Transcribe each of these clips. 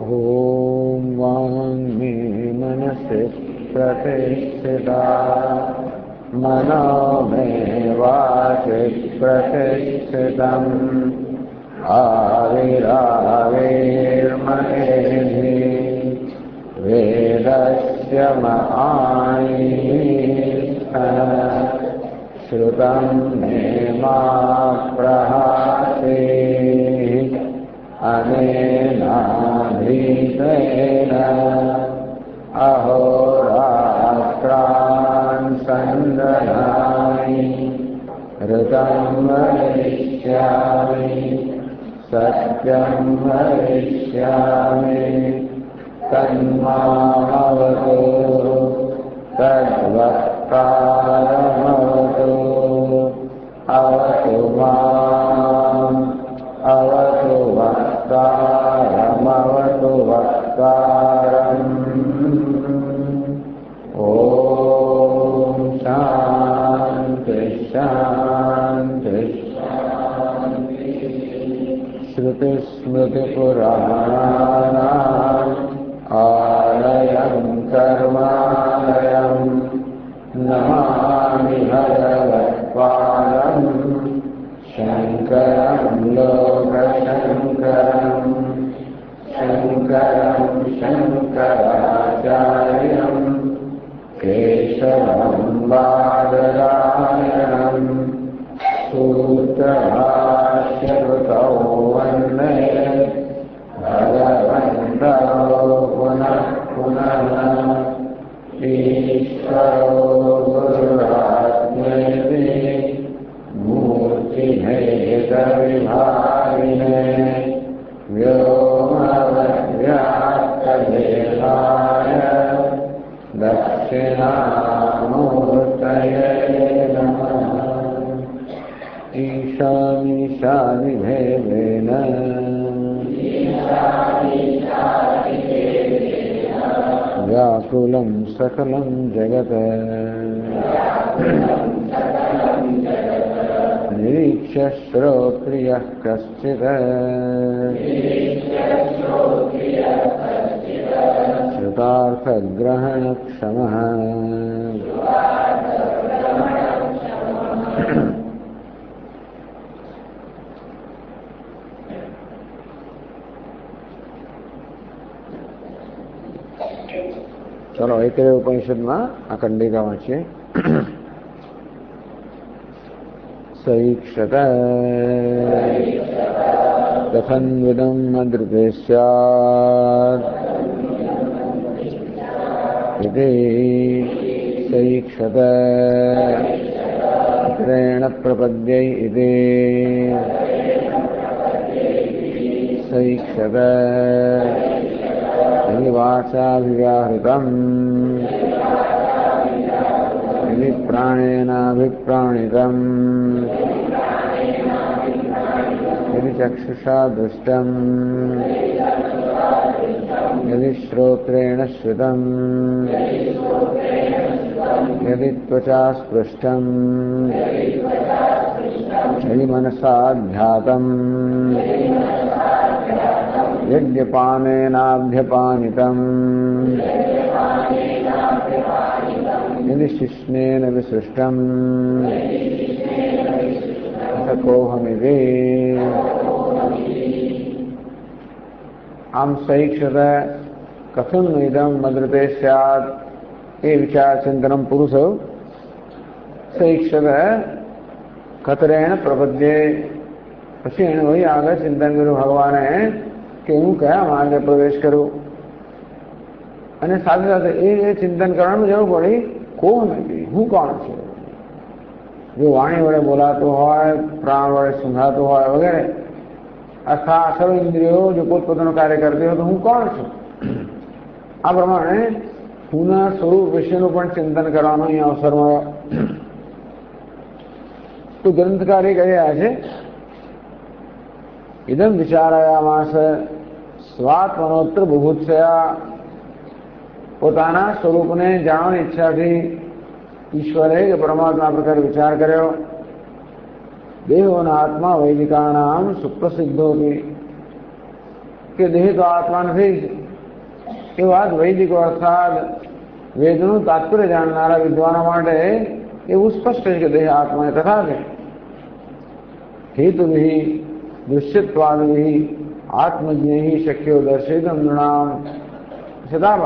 ॐ वाङ्मे मनसि प्रतिष्ठिता मनो मे वाचि प्रतिष्ठितम् आविराविर्मयेधि वेदस्य महानिष्ठः श्रुतं मे मा प्रहासे अनेनाधीतेन अहोरात्रान् सन्दधामि ऋतं वदिष्यामि सत्यं वदिष्यामि तन्मामवतु तद्वक्तारमवतु अवतु माम् अवतु वक्तारमवतु वक्तारम् ॐ शान्ति शान्ति श्रुतिस्मृतिपुराणानाम् आलयं कर्मालयं नमामि भगवत्पादं शङ्करं लोकशङ्करं शङ्करं शङ्कराचार्यं केशवं बादरायणं सूत्रभाष्यकृतौ वन्दे भगवन्तौ पुनः पुनः ईश्वरो गुरुरात्मेति मूर्तिभेदविभागिने व्योमवद्व्याप्तदेहाय दक्षिणामूर्तये नमः। ईशानीशानिभेदेन व्याकुलं सकलं जगत् निरीक्ष्य श्रोत्रियः कश्चित् श्रुतार्थग्रहणक्षमः। चलो ऐतरेय उपनिषदમાં આ કંડિકા વાંચીએ. सईक्षत कथन्विदं मदृते स्यात् इति सईक्षत इतरेण प्रपद्यै इति सईक्षत यदि वाचाभिव्याहृतम् यदि प्राणेनाभिप्राणितम् यदि चक्षुषा दृष्टम् यदि श्रोत्रेण श्रुतम् यदि त्वचा स्पृष्टम् यदि मनसा ध्यातम् यज्ञपानेनाभ्यपानितम् यदि शिश्नेन विसृष्टम् कोहमिति आम सईक्षत कथम इदम मद्रते स्यात् ये विचार चिंतनम पुरुष सईक्षत कतरेण प्रपद्ये પછી એને વહી આગળ ચિંતન કર્યું ભગવાને કે હું કયા માર્ગે પ્રવેશ કરું અને સાથે સાથે એ ચિંતન કરવાનું જરૂર પડી કોણ નથી હું કોણ છું. જો વાણી વડે બોલાતું હોય પ્રાણ વડે સુંઘાતું હોય વગેરે આ સર્વ ઇન્દ્રિયો જો પોતપોતાનું કાર્ય કરતી હોય તો હું કોણ છું. આ પ્રમાણે હુંના સ્વરૂપ વિશેનું પણ ચિંતન કરવાનો અહીં અવસર મળ્યો. તો ગ્રંથકારે કહ્યા છે इदं विचारयामास स्वात्मनोत्र बुभुत्सया પોતાના સ્વરૂપને જાણવાની ઈચ્છાથી ઈશ્વરે કે પરમાત્મા પ્રકાર વિચાર કર્યો. દેહોના આત્મા વૈદિકાનામ સુપ્રસિદ્ધોથી કે દેહ તો આત્મા નથી. એ વાત વૈદિકો અર્થાત વેદનું તાત્પર્ય જાણનારા વિદ્વાનો માટે એવું સ્પષ્ટ છે કે દેહ આત્મા તથા છે. હેતુભિ દૃશ્યત્વાદિ આત્મજ્ઞ શક્યો દર્શિતમ નૃણામ. છતાં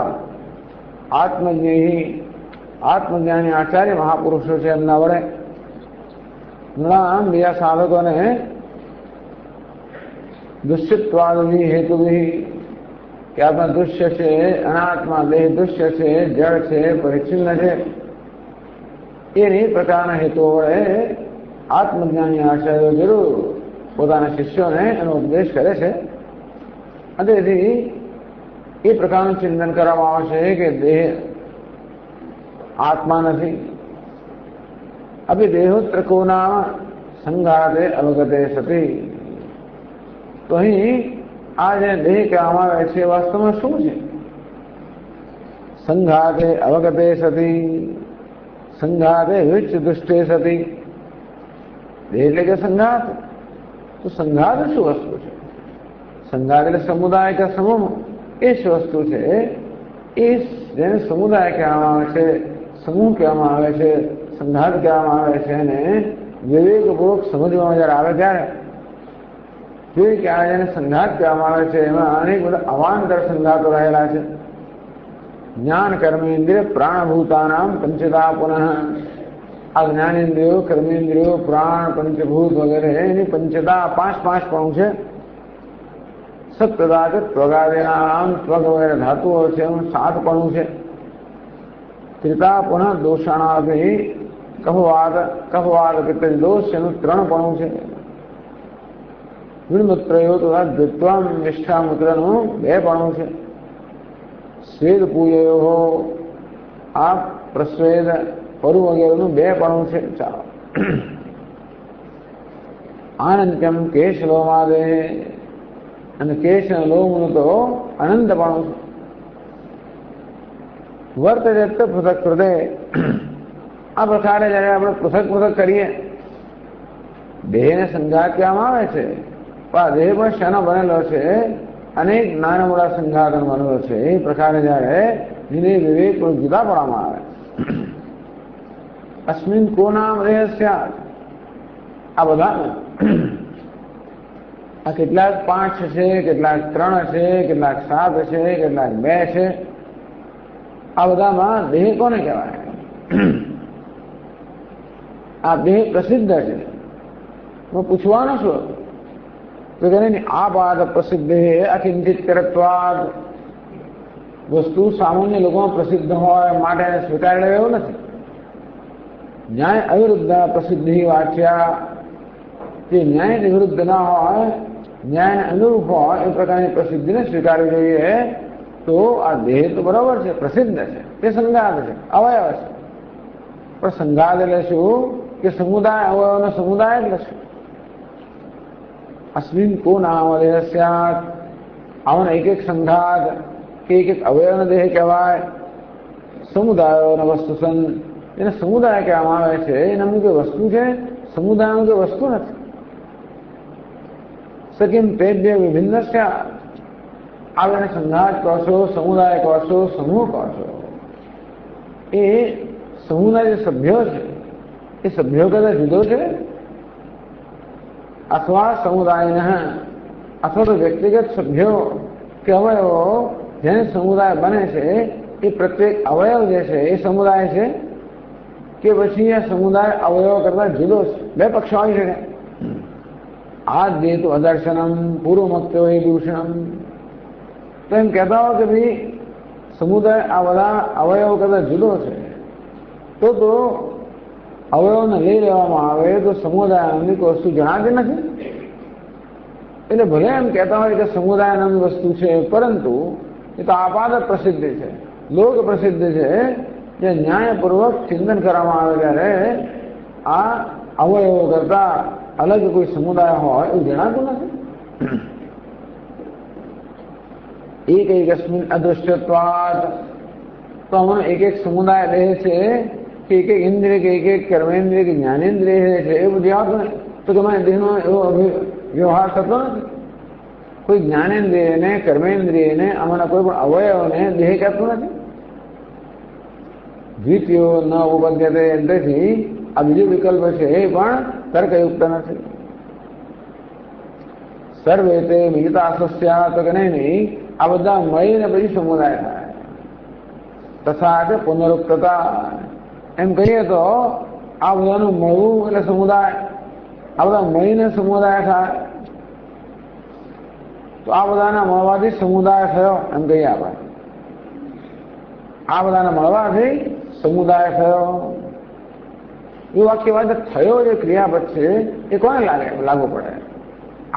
આત્મજ્ઞાની આચાર્ય મહાપુરુષો છે એમના વડે નૃણામ બીજા સાધકોને દુષ્યત્વાદિ હેતુભિ કે આત્મા દૃશ્ય છે, અનાત્મા દેહ દૃશ્ય છે, જળ છે, પરિચ્છિન્ન છે, એની પ્રકારના હેતુઓ વડે આત્મજ્ઞાની આચાર્યો જરૂર પોતાના શિષ્યોને એનો ઉપદેશ કરે છે. અને તેથી એ પ્રકારનું ચિંતન કરવામાં આવશે કે દેહ આત્મા નથી. અભી દેહોત્રકોના સંઘાતે અવગતે સતી. તો અહીં આ જે દેહ કહેવામાં આવે છે વાસ્તવમાં શું છે? સંઘાતે અવગતે સતી, સંઘાતે વિચ્છ દુષ્ટે સતી. દેહ એટલે કે સંઘાત. તો સંઘાત શું વસ્તુ છે? સંઘાત એટલે સમુદાય કે સમૂહ. એ જ વસ્તુ છે. એ જેને સમુદાય કહેવામાં આવે છે, સમૂહ કહેવામાં આવે છે, સંઘાત કહેવામાં આવે છે, અને વિવેકપૂર્વક સમજવામાં જયારે આવે ત્યારે જોઈએ કે આ જેને સંઘાત કહેવામાં આવે છે એમાં અનેક બધા અવાંતર સંઘાતો રહેલા છે. જ્ઞાન કર્મેન્દ્રિય પ્રાણભૂતાનામ પંચદા પુનઃ. આ જ્ઞાનેન્દ્રિયો, કર્મેન્દ્રિયો, પ્રાણ, પંચભૂત વગેરે એની પંચદા પાંચ પણ છે. સપ્તદાચ ત્વગાદિનામ, ત્વગ વગેરે ધાતુઓ છે એનું 7 પણ છે. ત્રિતા પુનઃ દોષાણાથી કફવાદ પિત્ત દોષ એનું 3 પણ છે. વિણમૂત્રયો તથા દ્વિત્વમ નિષ્ઠા મૂત્રનું 2 પણ છે. સ્વેદ પૂયયો આ પ્રસ્વેદ પરુ વગેરેનું 2 પણ છે. ચાલો આનંત્યમ કેશ લોમાદે, અને કેશ અને લોમનું તો અનંત પણ છે. વર્તતે પૃથક હૃદય. આ પ્રકારે જયારે આપણે પૃથક કરીએ દેહને સંઘાત કહેવામાં આવે છે, પણ આ દેહ પણ શેનો બનેલો છે? અનેક નાના મોટા સંઘાતનો બનેલો છે. એ પ્રકારે જયારે એને વિવેક જુદા પાડવામાં આવે. અસ્મિન કો નામ રહસ્યા. આ બધા આ કેટલાક 5 છે, કેટલાક 3 છે, કેટલાક 7 છે, કેટલાક 2 છે. આ બધામાં દેહ કોને કહેવાય? આ દેહ પ્રસિદ્ધ છે. પૂછવાનું શું તો કે આ બાદ પ્રસિદ્ધ અકિંચિત કરત્વાદ. વસ્તુ સામાન્ય લોકોમાં પ્રસિદ્ધ હોય માટે સ્વીકારી લેવું એવું નથી. ન્યાય અવિરુદ્ધ પ્રસિદ્ધિ વાચ્યા. જે ન્યાયની વિરુદ્ધ ના હોય, ન્યાયને અનુરૂપ હોય એ પ્રકારની પ્રસિદ્ધિને સ્વીકારવી જોઈએ. તો આ દેહ તો બરાબર છે, પ્રસિદ્ધ છે, તે સંઘાત છે, અવયવ છે. પણ સંઘાત એટલે શું કે સમુદાય, અવયવનો સમુદાય એટલે શું? અસ્મિન કો નામ દેહસ્યાત. આવાનો એક સંઘાત કે એક અવયવનો દેહ કહેવાય. સમુદાયોનો વસ્તુ સન, એને સમુદાય કહેવામાં આવે છે. એનાનું કોઈ વસ્તુ છે, સમુદાયનું કોઈ વસ્તુ નથી. સકિમ પેદ્ય વિભિન્ન આને સંઘાત કહો છો, સમુદાય કહો છો, સમૂહ કહો છો. એ સમૂહના જે સભ્યો છે એ સભ્યો કરતા જુદો છે. અથવા સમુદાય અથવા તો વ્યક્તિગત સભ્યો કે અવયવો જેને સમુદાય બને છે એ પ્રત્યેક અવયવ જે છે એ સમુદાય છે કે પછી આ સમુદાય અવયવો કરતા જુદો છે? 2 પક્ષો આવી શકે. આ દે તો અદર્શનમ પૂર્વમક્તો એ દૂષણમ. તો એમ કહેતા હો કે ભાઈ સમુદાય આ બધા અવયવો કરતા જુદો છે, તો અવયવોને લઈ લેવામાં આવે તો સમુદાય નામની કોઈ વસ્તુ જણાતી નથી. એટલે ભલે એમ કહેતા હોય કે સમુદાય નામની વસ્તુ છે, પરંતુ એ તો આપાદ પ્રસિદ્ધ છે, લોક પ્રસિદ્ધ છે. જે ન્યાયપૂર્વક ચિંતન કરવામાં આવે ત્યારે આ અવયવો કરતા અલગ કોઈ સમુદાય હોય એવું જણાતું નથી. એકસ્મિન અદૃશ્યત્વાદ. તો આમાં એક સમુદાય રહે છે કે એક ઇન્દ્રિય કે એક કર્મેન્દ્રિય કે જ્ઞાનેન્દ્રિય છે, એ બધું આવતું નહીં. તો તમારે દેહનો એવો વ્યવહાર થતો નથી. કોઈ જ્ઞાનેન્દ્રિયને, કર્મેન્દ્રિયને, આમાંના કોઈ પણ અવયવને દેહ કહેતું નથી. દ્વિતીયો ન ઉપપદ્યતે એટલેથી આ બીજો વિકલ્પ છે એ પણ તર્કયુક્ત નથી. સર્વે તે મિલિતા સ્વસ્યા તો કે નહીં, આ બધા મળીને પછી સમુદાય થાય. તથા કે પુનરુક્તતા એમ કહીએ તો આ બધાનું મળવું એટલે સમુદાય, આ બધા મળીને સમુદાય થાય. તો આ બધાના મળવાથી સમુદાય થયો એમ કહીએ આપણે. આ બધાને મળવાથી સમુદાય થયો એ વાક્ય વાત થયો જે ક્રિયાપદ છે એ કોને લાગુ પડે?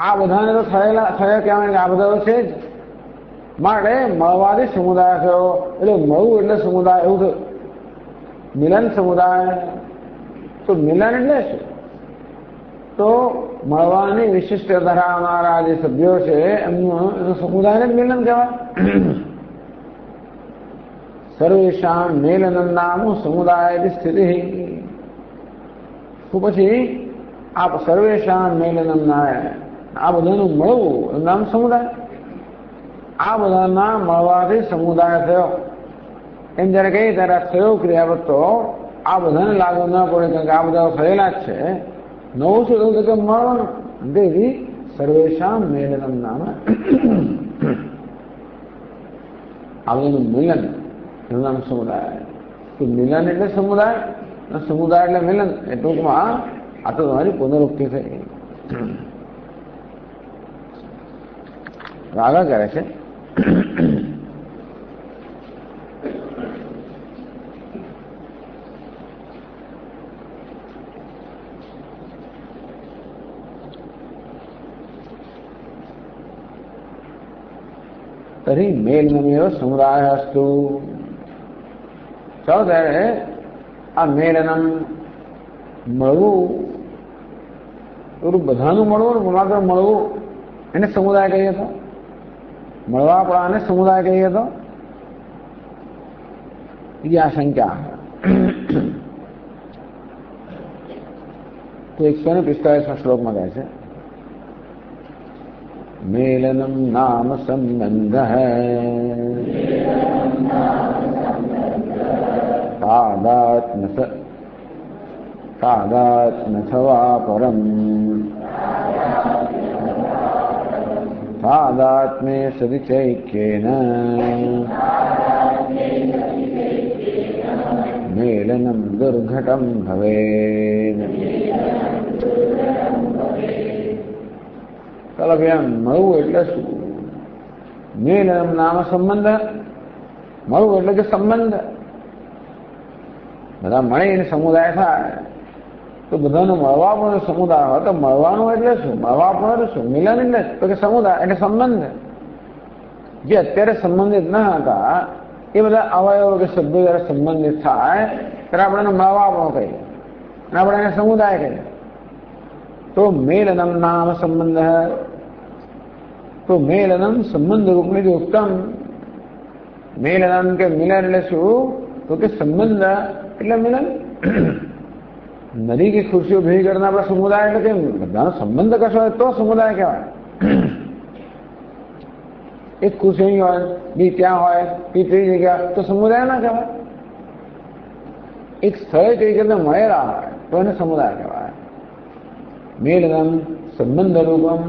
આ બધાને તો થયા કહેવાય કે આ બધા છે જ. માટે મળવાથી સમુદાય થયો એટલે મળવું એટલે સમુદાય એવું થયું. મિલન સમુદાય. તો મિલન એટલે શું? તો મળવાની વિશિષ્ટ ધરાવનારા જે સભ્યો છે એનું સમુદાયને જ મિલન કહેવાય. સર્વેશામ મેલનમ નામ સમુદાય સ્થિતિ. તો પછી આ સર્વેશામ મેલનમ નામ, આ બધાનું મળવું એનું નામ સમુદાય. આ બધાના મળવાથી સમુદાય થયો એમ જયારે કહીએ ત્યારે થયો ક્રિયાપદ તો આ બધાને લાગુ ન પડે, કારણ કે આ બધા થયેલા જ છે. નવું શું થયું કે મળવાનું. તેથી સર્વેશામ મેલનમ નામ, આ બધાનું મિલન એનું નામ સમુદાય. તો મિલન એટલે સમુદાય, સમુદાય એટલે મિલન. એ ટૂંકમાં આ તો તમારી પુનરુક્તિ થઈ. આગળ કરે છે તરી મેલનમેવ સમુદાય અસ્તુ. ચાલો ત્યારે આ મેલનમ મળવું, બધાનું મળવું, માત્ર મળવું એને સમુદાય કહીએ તો, મળવા પડાને સમુદાય કહીએ તો ये आशंका है. तो 145 श्लोक में कहते हैं मेलनम नाम संबंध है तादात्म्यथवा परम तादात्म्ये सदिचैक्येन मेलनम दुर्घटम भवेत्. ચાલો ભાઈ આમ મળવું એટલે શું? મેલનમ નામ સંબંધ. મળવું એટલે કે સંબંધ. બધા મળીને સમુદાય થાય તો બધાનું મળવા પણ સમુદાય હોય તો મળવાનું એટલે શું? મળવા પણ શું? મિલન એટલે તો કે સમુદાય એટલે સંબંધ. જે અત્યારે સંબંધિત ન હતા એ બધા અવયવો કે સભ્યો જયારે સંબંધિત થાય ત્યારે આપણે એને મળવા પણ કહીએ અને આપણે એને સમુદાય કહીએ. તો મેલનમ નામ સંબંધ. તો મેલનમ સંબંધ રૂપની જે ઉત્તમ. મેલનમ કે મિલન એટલે શું? તો કે સંબંધ એટલે મિલન. નદી की खुशियों ભેગી કરना આપણા સમુદાય એટલે કે બધાનો સંબંધ કશો હોય તો સમુદાય કહેવાય. એક ખુશી અહીં હોય, બી ત્યાં હોય, બી ત્રીજી જગ્યા, તો સમુદાય ના કહેવાય. એક સ્થળે કઈ રીતે મળેલા હોય તો એને સમુદાય કહેવાય. મેલનમ સંબંધ રૂપમ.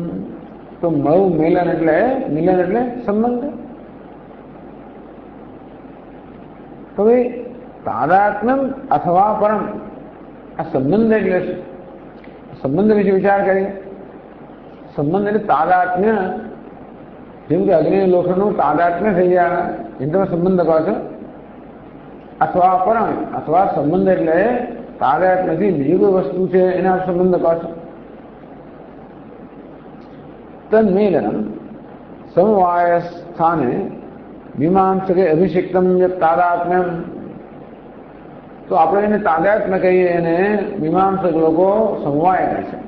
તો મળવું મેલન એટલે મિલન એટલે સંબંધ. તો ભાઈ તાદાત્મ્યમ અથવા પરમ. આ સંબંધ એટલે શું? સંબંધ વિશે વિચાર કરીએ. સંબંધ એટલે તાદાત્મ્ય. જેમ કે અગ્નિ લોખંડનું તાદાત્મ્ય થઈ જાય એમ તમે સંબંધ કહો છો. અથવા પરમ. અથવા સંબંધ એટલે તાદાત્મ્યથી બીજી કોઈ વસ્તુ છે એના સંબંધ કહો છો. તન્મેલનમ સમવાય સ્થાને મીમાંસકે અભિષિક્તમ તાદાત્મ્યમ. તો આપણે એને તાદાત્મ્ય કહીએ, એને મીમાંસક લોકો સમવાય કહે છે.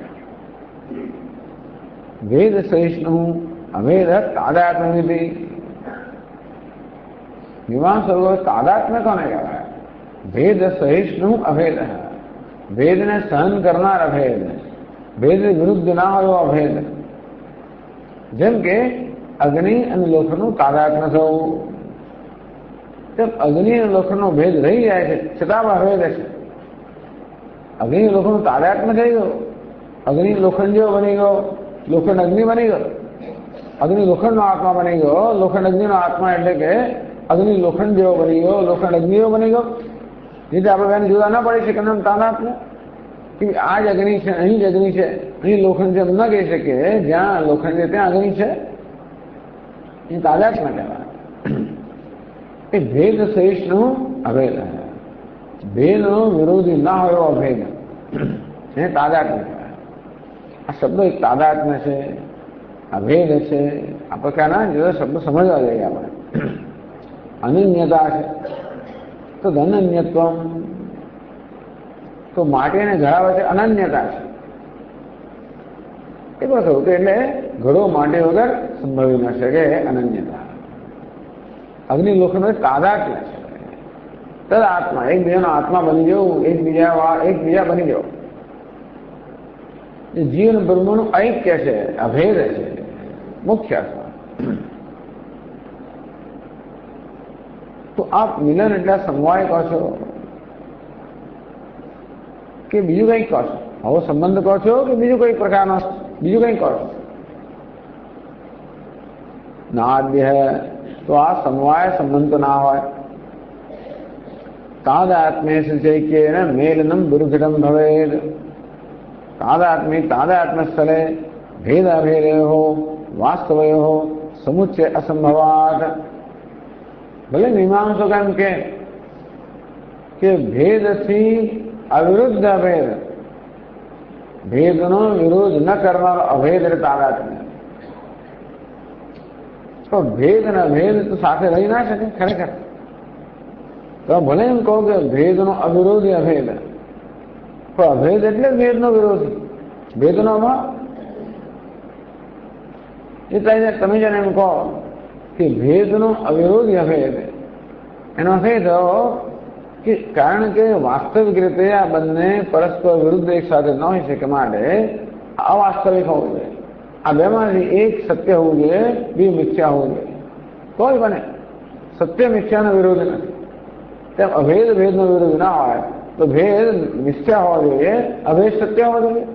વેદ સહિષ્ણુ અભેદ તાદાત્મ્ય. મીમાંસક તાદાત્મ્ય કોને કહેવાય? ભેદ સહિષ્ણુ અભેદ. ભેદને સહન કરનાર અભેદ. ભેદ વિરુદ્ધ ના હોય અભેદ. જેમ કે અગ્નિ અને લોખંડનું તાદાત્મ્ય થવું, તેમ અગ્નિ અને લોખંડનો ભેદ રહી જાય છે છતાં અભેદ છે. અગ્નિ લોખંડનું તાદાત્મ્ય થઈ ગયું, અગ્નિ લોખંડ જેવો બની ગયો, લોખંડ અગ્નિ બની ગયો, અગ્નિ લોખંડનો આત્મા બની ગયો, લોખંડ અગ્નિનો આત્મા એટલે કે અગ્નિ લોખંડ જેવો બની ગયો, લોખંડ અગ્નિ જેવો બની ગયો. જેથી આપણે બેન જુદા ના પડી શકે એમ તાદાત્મ્ય કે આ જ અગ્નિ છે, અહીં જ અગ્નિ છે, અહીં લોખંડ છે એમ ન કહી શકીએ. જ્યાં લોખંડ છે ત્યાં અગ્નિ છે, એ તાદાત્મ્ય કહેવાય. એ ભેદ શેષનું અભેદ, ભેદનો વિરોધી ના હોય એવો અભેદ એ તાદાત્મ્ય કહેવાય. આ શબ્દો એક તાદાત્મ્ય છે, અભેદ છે, આ પ્રકારના જુદા શબ્દો સમજવા જઈએ આપણે. અનન્યતા છે તો અનન્યત્વ, તો માટી અને ઘડા વચ્ચે અનન્યતા છે. એ બસ હતું એટલે ઘડો માટી વગર સંભવી ન શકે, અનન્યતા. અગ્નિ લોખંડ તાદાત્મ્ય છે, તદ આત્મા, એકબીજાનો આત્મા બની જવું, એકબીજા બની જવું. જીવન બ્રહ્મનું ઐક્ય છે, અભેદ છે મુખ્ય. તો આપ મિલન એટલે સમવાય કહો છો કે બીજું કંઈક કહો છો? આવો સંબંધ કહો છો કે બીજું કઈ પ્રકારનો, બીજું કંઈક કહો છો? નાદ્ય તો આ સમવાય સંબંધ તો ના હોય. તાદાત્મ્ય ચૈક્યેન મેલનમ દુર્ઘટમ ભવેદ. તાદાત્મ્ય સ્થળે ભેદ અભેદયો વાસ્તવયો સમુચ્ચય અસંભવાત. ભલે મીમાંસો કેમ કે ભેદથી અવિરુદ્ધ અભેદ, ભેદનો વિરોધ ન કરનારો અભેદ એટલે તાદાત્મ્ય. તો ભેદ અને અભેદ તો સાથે રહી ના શકે ખરેખર. તો ભલે એમ કહો કે ભેદનો અવિરોધી અભેદ, તો અભેદ એટલે ભેદનો વિરોધી, ભેદનો અભાવ. એટલે તમે જેને એમ કહો કે ભેદનો અવિરોધી અભેદ, એનો અર્થ એ થયો કે કારણ કે વાસ્તવિક રીતે આ બંને પરસ્પર વિરુદ્ધ એક સાથે ન હોઈ શકે માટે અવાસ્તવિક હોવું જોઈએ. આ બેમાંથી એક સત્ય હોવું જોઈએ, બે મિથ્યા હોવું જોઈએ, તો જ બને. સત્ય મિથ્યાનો વિરોધ નથી. તેમ અભેદ ભેદનો વિરોધ ના હોય તો ભેદ મિથ્યા હોવો જોઈએ, અભેદ સત્ય હોવો જોઈએ.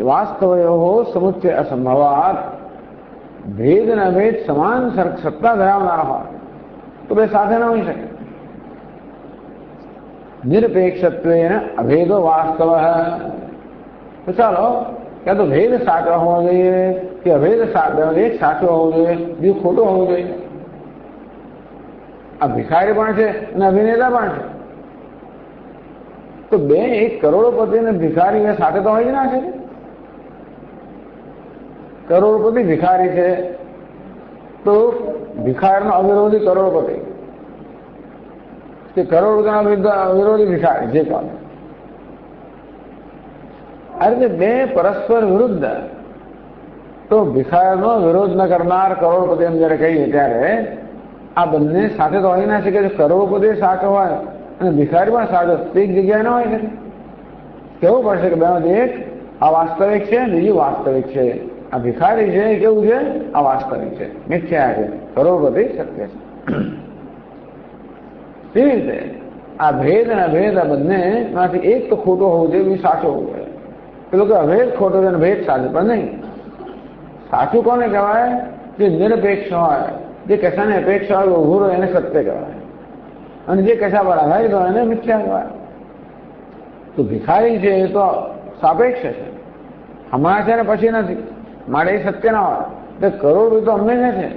વાસ્તવયો સમુચ્ચય અસંભવાત. ભેદ અને અભેદ સમાન સત્તા ધરાવનારા હોય તો બે સાથે ન હોઈ શકે. નિરપેક્ષત્વેન અભેદો વાસ્તવ. તો ચાલો ક્યાં તો ભેદ સાચો હોવો જોઈએ કે અભેદ એક સાચો હોવો જોઈએ, બીજું ખોટું હોવું જોઈએ. આ ભિખારી પણ છે અને અભિનેતા પણ છે. તો બે એક કરોડપતિ અને ભિખારી સાથે તો હોય જ ના છે. કરોડપતિ ભિખારી છે તો ભિખારીનો અવિરોધી કરોડપતિ કે કરોડપતિનો વિરોધી ભિખારી, જે કહો. આ રીતે બે પરસ્પર વિરુદ્ધ, તો ભિખારીનો વિરોધ ન કરનાર કરોડપતિ એમ જયારે કહીએ ત્યારે આ બંને સાથે તો હોય ના શકે. કરોડપતિ સાચો હોય અને ભિખારી પણ સાચો, એક જગ્યાએ ના હોય શકે. કેવું પડશે કે બેમાંથી એક અવાસ્તવિક છે, બીજું વાસ્તવિક છે. આ ભિખારી છે એ કેવું છે? અવાસ્તવિક છે, મિથ્યા છે. કરોડપતિ સત્ય છે. તેવી રીતે આ ભેદ અને અભેદ આ બંને માંથી એક તો ખોટો હોવું જોઈએ, બીજું સાચો હોવું જોઈએ. પેલો કે અભેદ ખોટો છે અને ભેદ સાચો, પણ નહીં. સાચું કોને કહેવાય? જે નિરપેક્ષ હોય, જે કશાને અપેક્ષા હોય ઉભું હોય એને સત્ય કહેવાય, અને જે કશા પર આધારિત હોય એને મિથ્યા કહેવાય. તો ભિખારી છે એ તો સાપેક્ષ છે, હમણાં છે ને પછી નથી, માટે એ સત્ય ના હોય. એટલે કરોડપતિ તો હંમેશા છે,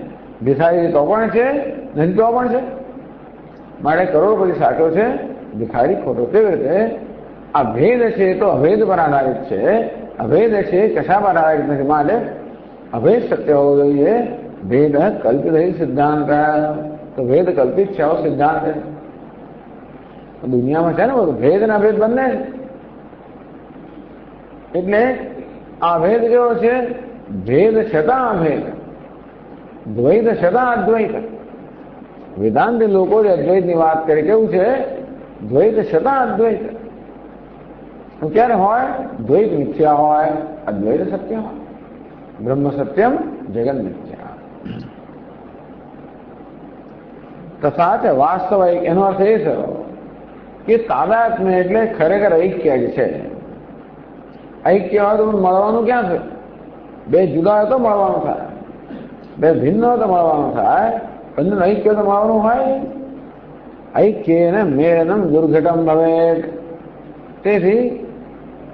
ભિખારી તો પણ છે, નથી તો પણ છે. માટે કરોડપતિ સાચો છે, ભિખારી ખોટો. કેવી રીતે? આ ભેદ છે તો અભેદ પર આધારિત છે, અભેદ છે કશા પર આધારિત નથી, માટે અભેદ સત્ય હોવો જોઈએ. ભેદ કલ્પિત સિદ્ધાંત, તો ભેદ કલ્પિત છે આવો સિદ્ધાંત છે. દુનિયામાં છે ને બધું ભેદ અને અભેદ બંને. એટલે આ ભેદ કેવો છે? ભેદ છતાં અભેદ, દ્વૈત છતાં અદ્વૈત. વેદાંતી લોકો જે અદ્વૈતની વાત કરે કેવું છે? દ્વૈત છતાં અદ્વૈત. ક્યારે હોય? દ્વૈત મિથ્યા હોય, અદ્વૈત સત્ય હોય. બ્રહ્મ સત્યમ જગન મિથ્યા. તથા છે વાસ્તવિક, એનો અર્થ એ છે કે તાદાત્મ્ય એટલે ખરેખર ઐક્ય જ છે. ઐક્ય હોય તો મળવાનું ક્યાં છે? બે જુદા હોય તો મળવાનું થાય, બે ભિન્ન હોય તો મળવાનું થાય, બંને ઐક્ય તો મળવાનું હોય. ઐક્ય ને મેળનમ દુર્ઘટમ ભવે. તેથી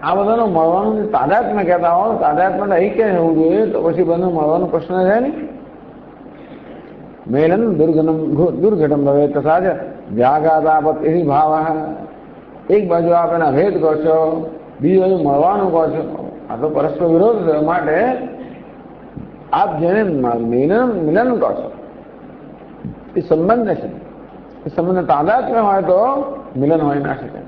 આ બધાનું મળવાનું તાદાત્મ્ય કહેતા હોય, તાદાત્મ્ય ઐક્ય હોવું જોઈએ, તો પછી બંને મળવાનો પ્રશ્ન છે ને. મેલન દુર્ઘટમ ભવે તથા જ વ્યાઘાતાપત એવી ભાવ. એક બાજુ આપ એના ભેદ કહો છો, બીજી બાજુ મળવાનું કહો છો, આ તો પરસ્પર વિરોધ છે. માટે આપ જેને મિલન કહો છો એ સંબંધ છે. એ સંબંધ તાદાત્મ્ય હોય તો મિલન હોય ના શકે.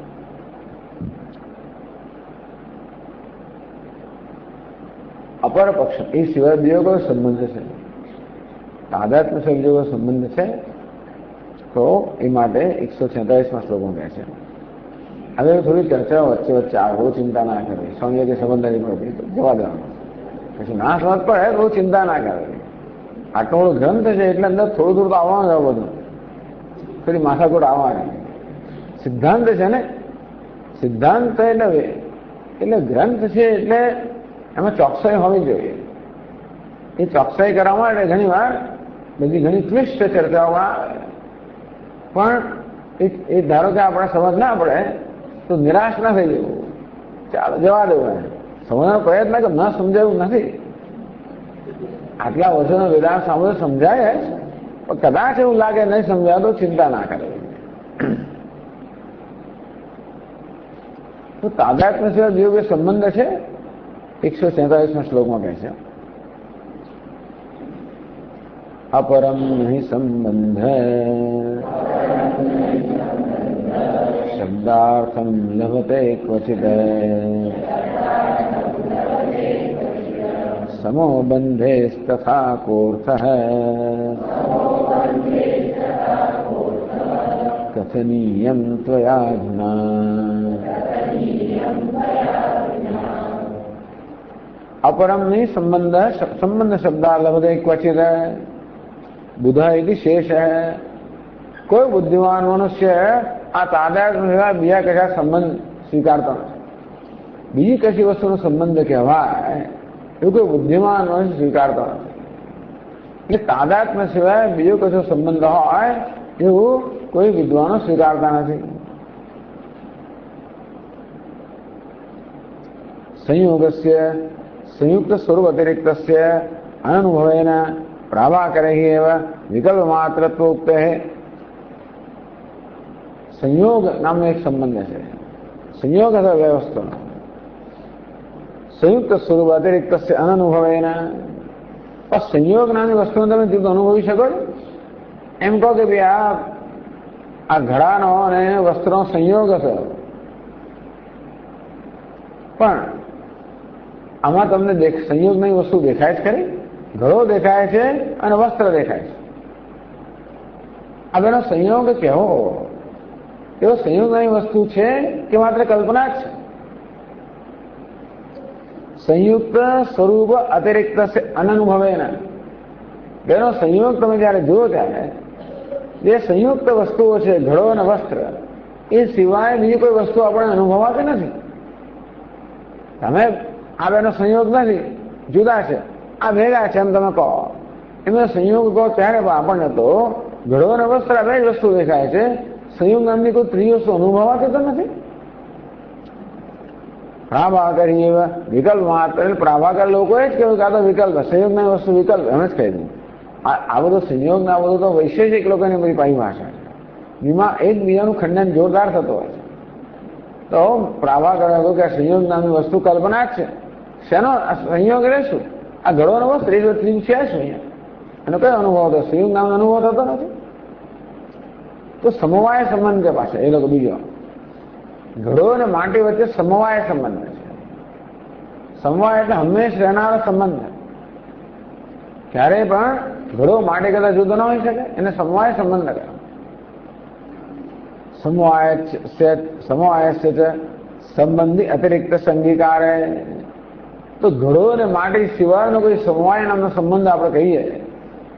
અપર પક્ષ એ સિવાય બીજો કયો સંબંધ છે? તાદાત્મ્ય છે બીજો કયો સંબંધ છે? તો એ માટે 146માં શ્લોકમાં કહે છે. હવે થોડી ચર્ચા વચ્ચે વચ્ચે આવે, બહુ ચિંતા ના કરવી. સમજે કે સંબંધ નહીં પડતી તો જવા દેવાનું. પછી ના સમજ પડે બહુ ચિંતા ના કરવી. આટલો બધો ગ્રંથ છે એટલે અંદર થોડું થોડું તો આવવાનું જ બધું, થોડી માથાકૂટ આવવાની. સિદ્ધાંત છે ને, સિદ્ધાંત એટલે ગ્રંથ છે એટલે એમાં ચોકસાઈ હોવી જોઈએ. એ ચોકસાઈ કરવા માટે ઘણી વાર બધી ઘણી ક્લિષ્ટ ચર્ચાઓમાં આવે. પણ એ ધારો કે આપણે સમજ ના પડે તો નિરાશ ના થઈ જવું, ચાલો જવા દેવું. સમજવાનો પ્રયત્ન કે ન સમજાયું નથી. આટલા વર્ષોનો વેદાંત સાંભળો સમજાય જ, પણ કદાચ એવું લાગે નહીં સમજાય તો ચિંતા ના કરે. તો તાદાત્મ્ય સિવાય બીજો કોઈ સંબંધ છે? 147માં શ્લોકમાં કહે છે અપરમ નહીં સંબંધ શબ્દાર્થમ લભતે ક્વચિત સમો બંધેસ્તથા કોર્થઃ કથનીયં ત્વયાધુના. अपरम नहीं संबंध शब्दा लभते क्वचित बुधा यदि शेष है. कोई बुद्धिमान मनुष्य आ तादात्म्य बीजा कशा संबंध स्वीकारता नहीं. बीजी कशी वस्तुनो संबंध कहेवाय એવું કોઈ બુદ્ધિમાન મનુષ્ય સ્વીકારતો નથી. એટલે તાદાત્મ્ય સિવાય બીજો કશો સંબંધ હોય એવું કોઈ વિદ્વાનો સ્વીકારતા નથી. સંયોગસ્ય संयुक्त स्वरूप अतिरिक्त अनुभवेन प्राभाकर विकल्प मात्रत्व उक्त है. संयोग नाम एक संबंध है. संयोग है व्यवस्था संयुक्त स्वरूप अतिरिक्त अनुभवेन. और संयोग नाम वस्तु તમે જુદો અનુભવી શકો. એમ કહો કે ભાઈ આ ઘડાનો અને વસ્ત્રનો સંયોગ હશે, પણ આમાં તમને સંયોગની વસ્તુ દેખાય જ ખરી. ઘડો દેખાય છે અને વસ્ત્ર દેખાય છે. આ બેનો સંયોગ કેવો? એવો સંયોગની વસ્તુ છે કે માત્ર કલ્પના જ છે? સંયુક્ત સ્વરૂપ અતિરિક્ત અનનુભવેન. બેનો સંયોગ તમે જયારે જુઓ ત્યારે જે સંયુક્ત વસ્તુઓ છે ઘડો અને વસ્ત્ર, એ સિવાય બીજી કોઈ વસ્તુ આપણે અનુભવાતી નથી. તમે આ બેનો સંયોગ નથી, જુદા છે, આ ભેગા છે એમ તમે કહો. એનો સંયોગ કહો ત્યારે આપણને તો ઘડો અને વસ્ત્ર બે જ વસ્તુ દેખાય છે. સંયોગ નામની કોઈ ત્રીજી વસ્તુ અનુભવાતી તો નથી. પ્રાભાકર વિકલ્પ માત્ર. પ્રાભાકર લોકોએ જ કહ્યું કે આ તો વિકલ્પ, સંયોગની વસ્તુ વિકલ્પ એમ જ કહી દીધું. આ બધો સંયોગ ના બધું તો વૈશેષિક લોકોની બધી પરિભાષા છે. એમાં એકબીજાનું ખંડન જોરદાર થતો હોય છે. તો પ્રાભાકર હતું કે સંયોગ નામની વસ્તુ કલ્પના જ છે. શેનો સંયોગ એટલે શું? આ ઘડોનો વસ્ત્ર એ ત્રીજું છે શું અહીંયા? એનો કયો અનુભવ હતો? સંયોગ નામનો અનુભવ થતો નથી. તો સમવાય સંબંધ છે પાસે એ લોકો. બીજો ઘડો અને માટી વચ્ચે સમવાય સંબંધ છે. સમવાય એટલે હંમેશ રહેનારો સંબંધ છે. ક્યારેય પણ ઘડો માટી કરતા જુદો ન હોઈ શકે. એને સમવાય સંબંધ કરે. સમવાય સંબંધી અતિરિક્ત સંગીકાર તો ઘડો અને માટી સિવાયનો કોઈ સમવાય નામનો સંબંધ આપણે કહીએ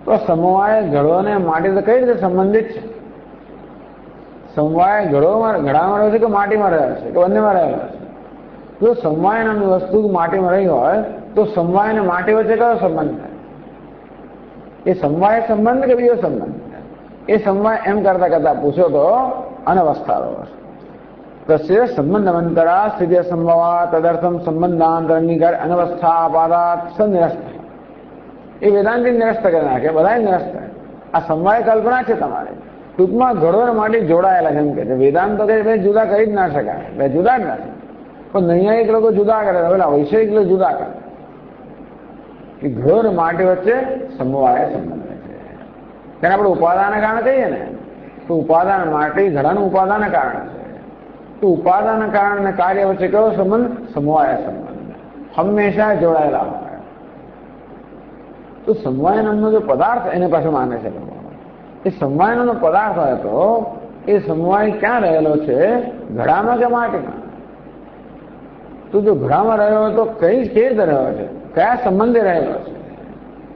તો સમવાય ઘડો અને માટી તો કઈ રીતે સંબંધિત છે? સમવાય ઘડામાં રહ્યો છે કે માટીમાં રહ્યો છે કે બંનેમાં રહેલો છે? જો સમવાય નામની વસ્તુ માટીમાં રહી હોય તો સમવાય અને માટી વચ્ચે કયો સંબંધ થાય? એ સમવાય સંબંધ કે બીજો સંબંધ? એ સમવાય એમ કરતા કરતા પૂછ્યો તો અનવસ્થારો તસ્ય સંબંધમંતરા સ્થિતિ સંભવા તદર્થમ સંબંધાંતરનિકાર અનવસ્થાપાદાત નિરસ્ત. એ વેદાંતિ નિરસ્ત કરી નાખે, બધા નિરસ્ત. આ સમવાય કલ્પના છે તમારે. ટૂંકમાં ઘડો અને માટી જોડાયેલા છે એમ કે છે. વેદાંત તો કે જુદા કરી જ ના શકાય, બે જુદા જ નથી. પણ નૈયાયિક લોકો જુદા કરે, પેલા વૈષયિક લોકો જુદા કરે કે ઘડો અને માટી વચ્ચે સમવાય સંબંધ છે. તેને આપણે ઉપાદાન કારણ કહીએ ને, તો ઉપાદાન માટી ઘડાનું ઉપાદાન કારણ છે. તો ઉપાદાન કારણ અને કાર્ય વચ્ચે કયો સંબંધ? સમવાય સંબંધ. હંમેશા જોડાયેલા હોય. તો સમવાય નામનો જો પદાર્થ એને પાસે માને છે, એ સમવાય નામનો પદાર્થ હોય તો એ સમવાય ક્યાં રહેલો છે? ઘડામાં કે માટીમાં? તો જો ઘડામાં રહ્યો હોય તો કઈ રીતે રહ્યો છે? કયા સંબંધે રહેલો છે?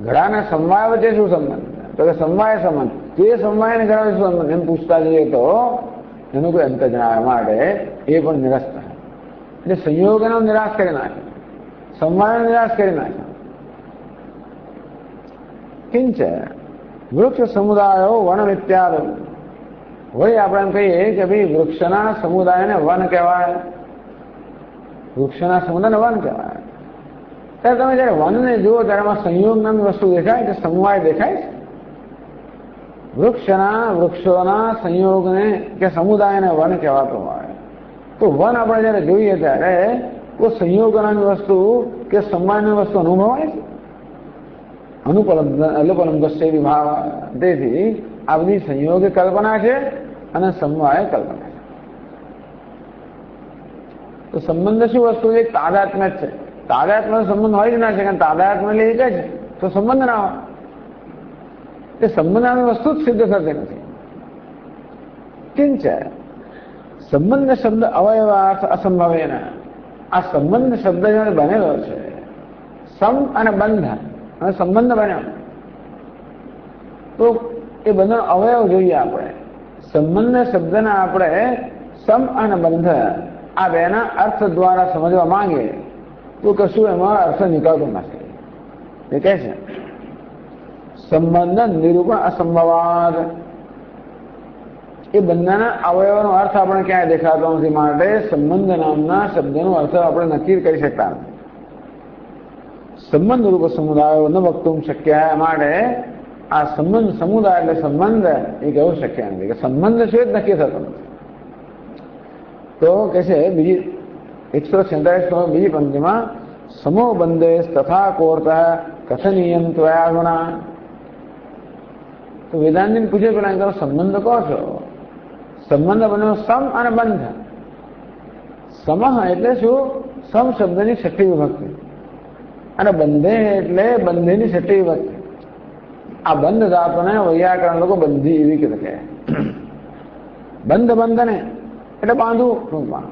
ઘડાના સમવાય વચ્ચે શું સંબંધ? તો કે સમવાય સંબંધ. તો એ સમવાય ને ઘડા શું સંબંધ એમ પૂછતા જઈએ તો એનું કોઈ અંત જણાવવા માટે એ પણ નિરસ્ત થાય. એટલે સંયોગનો નિરાશ કરી નાખે, સમવાયનો નિરાશ કરી નાખે. કિંચ વૃક્ષ સમુદાયો વન ઇત્યાદ. વળી આપણે એમ કહીએ કે ભાઈ વૃક્ષના સમુદાયને વન કહેવાય, વૃક્ષના સમુદાયને વન કહેવાય. ત્યારે તમે જયારે વનને જુઓ ત્યારે એમાં સંયોગ નામની વસ્તુ દેખાય કે સમવાય દેખાય છે? વૃક્ષોના સંયોગને કે સમુદાયને વન કહેવાતો હોય. તો વન આપણે જયારે જોઈએ ત્યારે તો સંયોગનાની વસ્તુ કે સમવાયની વસ્તુ અનુભવાય છે. અનુપલબ્ધ વિભાવ. તેથી આ બધી સંયોગ કલ્પના છે અને સમવાય કલ્પના છે. તો સંબંધ શું વસ્તુ છે? તાદાત્મ્ય જ છે. તાદાત્મ્ય સંબંધ હોય જ ના છે, કારણ તાદાત્મ્ય એટલે એક જ તો સંબંધ ના હોય. એ સંબંધની વસ્તુ જ સિદ્ધ થતી નથી. કિંચ સંબંધ શબ્દ અવયવાર્થ અસંભવેન. આ સંબંધ શબ્દ જ્યારે બનેલો છે, સમ અને બંધ અને સંબંધ બન્યો તો એ બંને અવયવ જોઈએ આપણે. સંબંધ શબ્દના આપણે સમ અને બંધ આ બેના અર્થ દ્વારા સમજવા માંગીએ તો કશું એમાં અર્થ નીકળતો નથી. એ કહે છે સંબંધ નિરૂપણ અસંભવાદ. એ બંનેના અવયવનો અર્થ આપણે ક્યાંય દેખાતો નથી, માટે સંબંધ નામના શબ્દનો અર્થ આપણે નક્કી કરી શકતા નથી. સંબંધ રૂપ સમુદાયો ન વક્તુમ શક્ય. માટે આ સંબંધ સમુદાય એટલે સંબંધ એ કહેવું શક્ય નથી કે સંબંધ છે જ નક્કી થતો નથી. તો કે છે બીજી 146 બીજી પંક્તિમાં સમો બંધે તથા કોર્ત કથનીયમ ત્વયા ગુણા. તો વેદાંતિને પૂછે પેલા કરો સંબંધ કહો છો, સંબંધ બન્યો સમ અને બંધ. સમ એટલે શું? સમ શબ્દની છઠ્ઠી વિભક્તિ અને બંધે એટલે બંધેની છઠ્ઠી વિભક્તિ. આ બંધ ધાતુને વૈયાકરણ લોકો બંધી એવી કે કહે. બંધ બંધને એટલે બાંધવું ટૂંકમાં.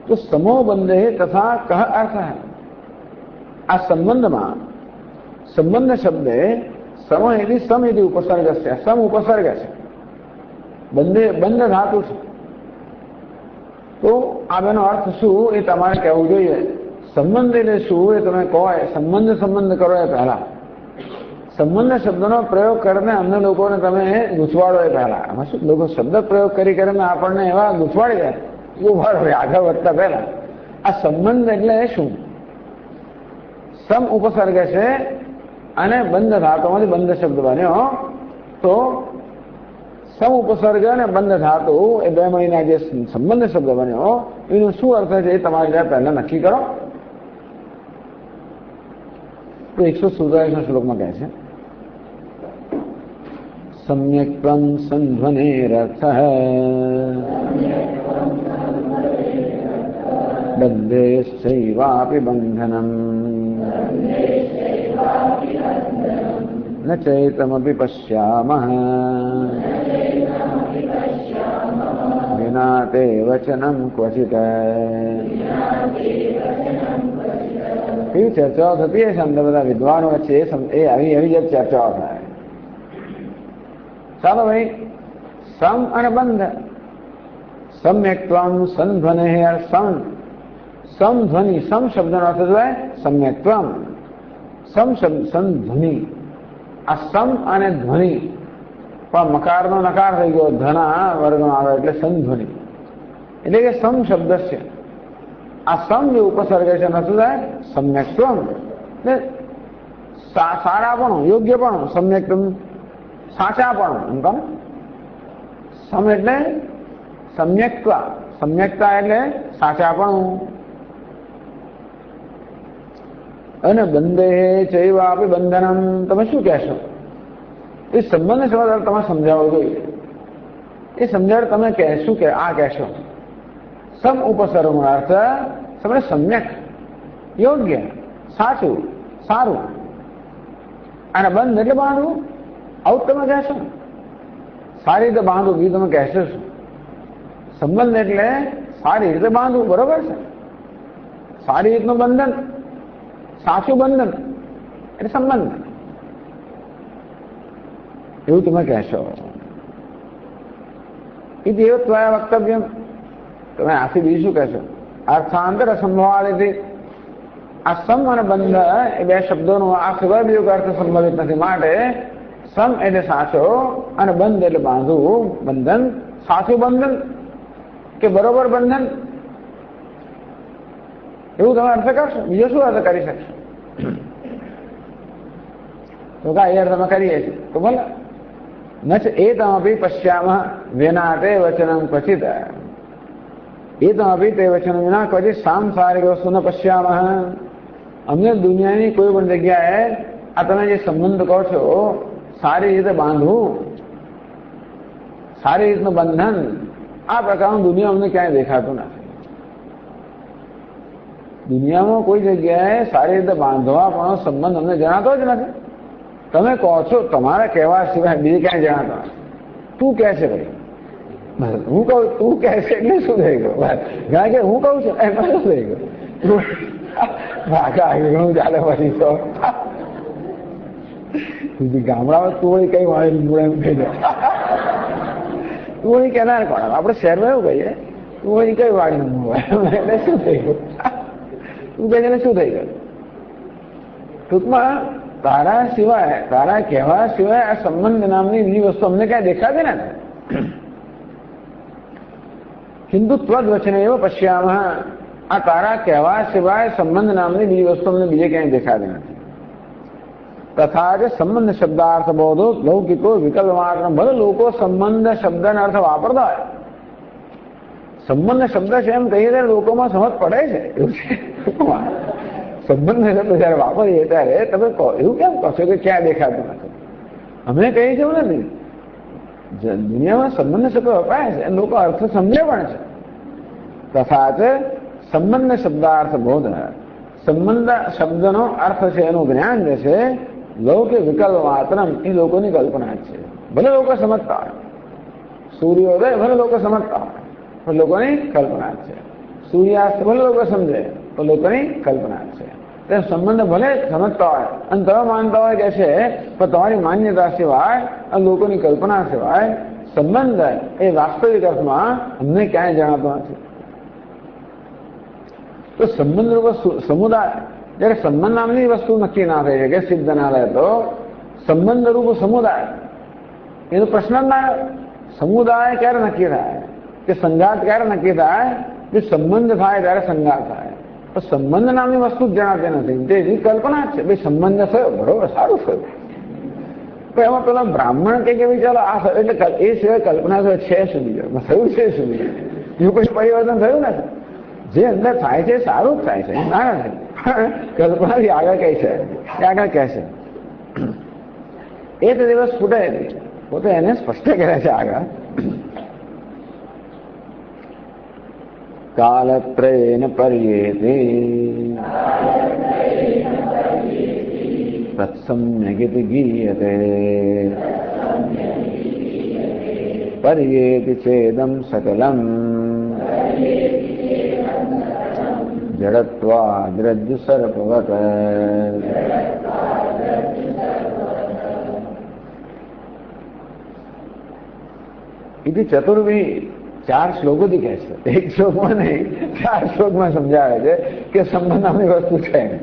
તો સમો બંધે તથા કહ અર્થ. આ સંબંધમાં સંબંધ શબ્દે સમ એથી સમ એથી ઉપસર્ગ છે. સમ ઉપસર્ગ છે, બંધ ધાતુ છે. તો આ બેનો અર્થ શું એ તમારે કહેવું જોઈએ. સંબંધ એટલે શું એ તમે કહો. સંબંધ કરો એ પહેલા સંબંધ શબ્દનો પ્રયોગ કરીને અન્ય લોકોને તમે ગૂંચવાડો એ પહેલા. આમાં શું લોકો શબ્દ પ્રયોગ કરીને આપણને એવા ગૂંચવાડી જાય ઉભાડો આગળ વધતા પહેલા. આ સંબંધ એટલે શું? સમ ઉપસર્ગ છે અને બંધ ધાતુમાંથી બંધ શબ્દ બન્યો. તો સમ ઉપસર્ગ અને બંધ ધાતુ એ બે મળીના જે સંબંધ શબ્દ બન્યો એનો શું અર્થ છે એ તમારે પહેલા નક્કી કરો. તો 147 શ્લોકમાં કહે છે સમ્યક ત્વં સંધ્વનેરર્થ બંધેશ્ચૈવાપી બંધનમ ન ચૈતમપી પશ્યામઃ વિના વિના તે વચનમ ક્વચિત. એવી ચર્ચાઓ થતી હશે અંદર બધા વિદ્વાનો વચ્ચે, એ આવી જ ચર્ચાઓ થાય. ચાલો ભાઈ, સમ અને બંધ. સમ્યક્ત્વમ સંધ્વને સમ ધ્વનિ, સમ શબ્દનો અર્થ થાય સમ્યક્ત્વમ. સમ શબ્દ સંધ્વનિ, આ સમ અને ધ્વનિ પણ મકારનો નકાર થઈ ગયો, ધના વર્ગનો આવે એટલે સંધ્વનિ, એટલે કે સમ શબ્દ છે. આ સમ જે ઉપસર્ગ છે શું થાય સમ્યક્ત્વમ, એટલે સારાપણું, યોગ્યપણું, સમ્યક્ત્વમ સાચાપણું. એમ કહો સમ એટલે સમ્યક્તા, સમ્યક્તા એટલે સાચાપણું. અને બંધે ચૈવાપી બંધનમ, તમે શું કહેશો? એ સંબંધ શબ્દ તમે સમજાવો જોઈએ. એ સમજાવ તમે કહેશું કે આ કહેશો સમ ઉપસર્ગનો અર્થ સમય સમ્યક, યોગ્ય, સાચું, સારું. અને બંધ એટલે બાંધવું, આવું તમે કહેશો. સારી રીતે બાંધવું બીજું તમે કહેશો શું? સંબંધ એટલે સારી રીતે બાંધવું, બરોબર છે. સારી રીતનું બંધન, સાચું બંધન એટલે સંબંધ, એવું તમે કહેશો. એ દેવત્વાય વક્તવ્ય, તમે આથી બીજું શું કહેશો? અર્થાંતર અસંભવાદિથી. આ સમ અને બંધ એ બે શબ્દોનો આ સિવાય બીજો અર્થ સંભવિત નથી. માટે સમ એટલે સાચો અને બંધ એટલે બાંધવું, બંધન, સાચું બંધન કે બરોબર બંધન, એવું તમે અર્થ કરશો. બીજો શું અર્થ કરી શકશો? તો એ અર્થ અમે કરીએ છીએ. તો બોલો નચ એતમપી પશ્યામ વિના તે વચનમ ક્વચિત. એતમપી તે વચન વિના ક્વચિત સાંસારિક વસ્તુ ન પશ્યામ. અમને દુનિયાની કોઈ પણ જગ્યાએ આ તમે જે સંબંધ કહો છો સારી રીતે બાંધવું, સારી રીતનું બંધન, આ પ્રકારનું દુનિયા અમને ક્યાંય દેખાતું નથી. દુનિયામાં કોઈ જગ્યાએ સારી રીતે બાંધવા પણ સંબંધ અમને જણાતો જ નથી. તમે કહો છો, તમારા કહેવા સિવાય બીજે ક્યાંય જણાતો નથી. તું કહે છે ભાઈ, હું કહું, તું કહે છે એટલે શું થઈ ગયું? કારણ કે હું કહું છું એમાં શું થઈ ગયું? ઘણું ચાલે પછી તો ગામડામાં તુવળી કઈ વાળી મૂળ એમ કહી દે. તુવળી કેનાર કોણ? આપણે શહેરમાં એવું કહીએ તુવળી કઈ વાળી મૂળ, એટલે શું થઈ ગયું? તું કહે છે શું થઈ ગયું? ટૂંકમાં તારા સિવાય, તારા કહેવા સિવાય આ સંબંધ નામની બીજી વસ્તુ અમને ક્યાં દેખાતી ને. કિંતુ ત્વદ વચને એવો પશ્યામ, આ તારા કહેવા સિવાય સંબંધ નામની બીજી વસ્તુ અમને બીજે ક્યાંય દેખાતી નથી. તથા જે સંબંધ શબ્દાર્થ બોધો લૌકિકો વિકલ્પ માત્ર. ભલે લોકો સંબંધ શબ્દનો અર્થ વાપરતા હોય, સંબંધ શબ્દ છે એમ કહીએ ત્યારે લોકોમાં સમજ પડે છે. એવું છે સંબંધ શબ્દ જયારે વાપરીએ ત્યારે તમે કહો એવું કેમ કહો છો કે ક્યાં દેખાતું નથી? અમે કહીએ છીએ એવું નથી. દુનિયામાં સંબંધ શબ્દ વપરાય છે, લોકો અર્થ સમજે પણ છે. તથા જ સંબંધ શબ્દાર્થ બોધ, સંબંધ શબ્દનો અર્થ છે એનું જ્ઞાન જે છે લૌકિક વિકલ્પ માત્ર, એ લોકોની કલ્પના જ છે. ભલે લોકો સમજતા હોય, સૂર્યોદય ભલે લોકો સમજતા હોય પણ લોકોની કલ્પના જ છે. સૂર્યાસ્ત ભલે લોકો સમજે તો લોકોની કલ્પના જ છે. તે સંબંધ ભલે સમજતા હોય અને તમે માનતા હોય કે છે, પણ તમારી માન્યતા સિવાય અને લોકોની કલ્પના સિવાય સંબંધ એ વાસ્તવિક અર્થમાં અમને ક્યાંય જણાતો નથી. તો સંબંધ રૂપ સમુદાય, જયારે સંબંધ નામની વસ્તુ નક્કી ના થઈ શકે, સિદ્ધ ના રહે, તો સંબંધ રૂપ સમુદાય એનો પ્રશ્ન જ ના. સમુદાય ક્યારે નક્કી થાય કે સંઘાત ક્યારે નક્કી થાય? જે સંબંધ થાય ત્યારે સંઘાત થાય. તો સંબંધ નામની વસ્તુ જ જણાતી નથી, તે એવી કલ્પના જ છે. ભાઈ સંબંધ થયો, બરોબર, સારું થયું. તો એમાં પેલા બ્રાહ્મણ કે ચાલો આ એટલે એ સિવાય કલ્પના તો છે શું બીજો થયું છે શું બીજું? એવું કોઈ પરિવર્તન થયું નથી. જે અંદર થાય છે સારું જ થાય છે, ના નથી. કલ્પનાથી આગળ કઈ છે એ આગળ કહે છે. એ તો દિવસ ફૂટે પોતે એને સ્પષ્ટ કરે છે આગળ. કાલત્રયેન પર્યેતે તત્સમ્યગિતિ ગીયતે पर्येति चेदं सकलम् जडत्वाद्रज्जु सर्पवत्। इति चतुर्वी 4 श्लोकों थी कैसे, एक श्लोक में नहीं 4 श्लोक में समझावे छे कि संबंध नामनी वस्तु है।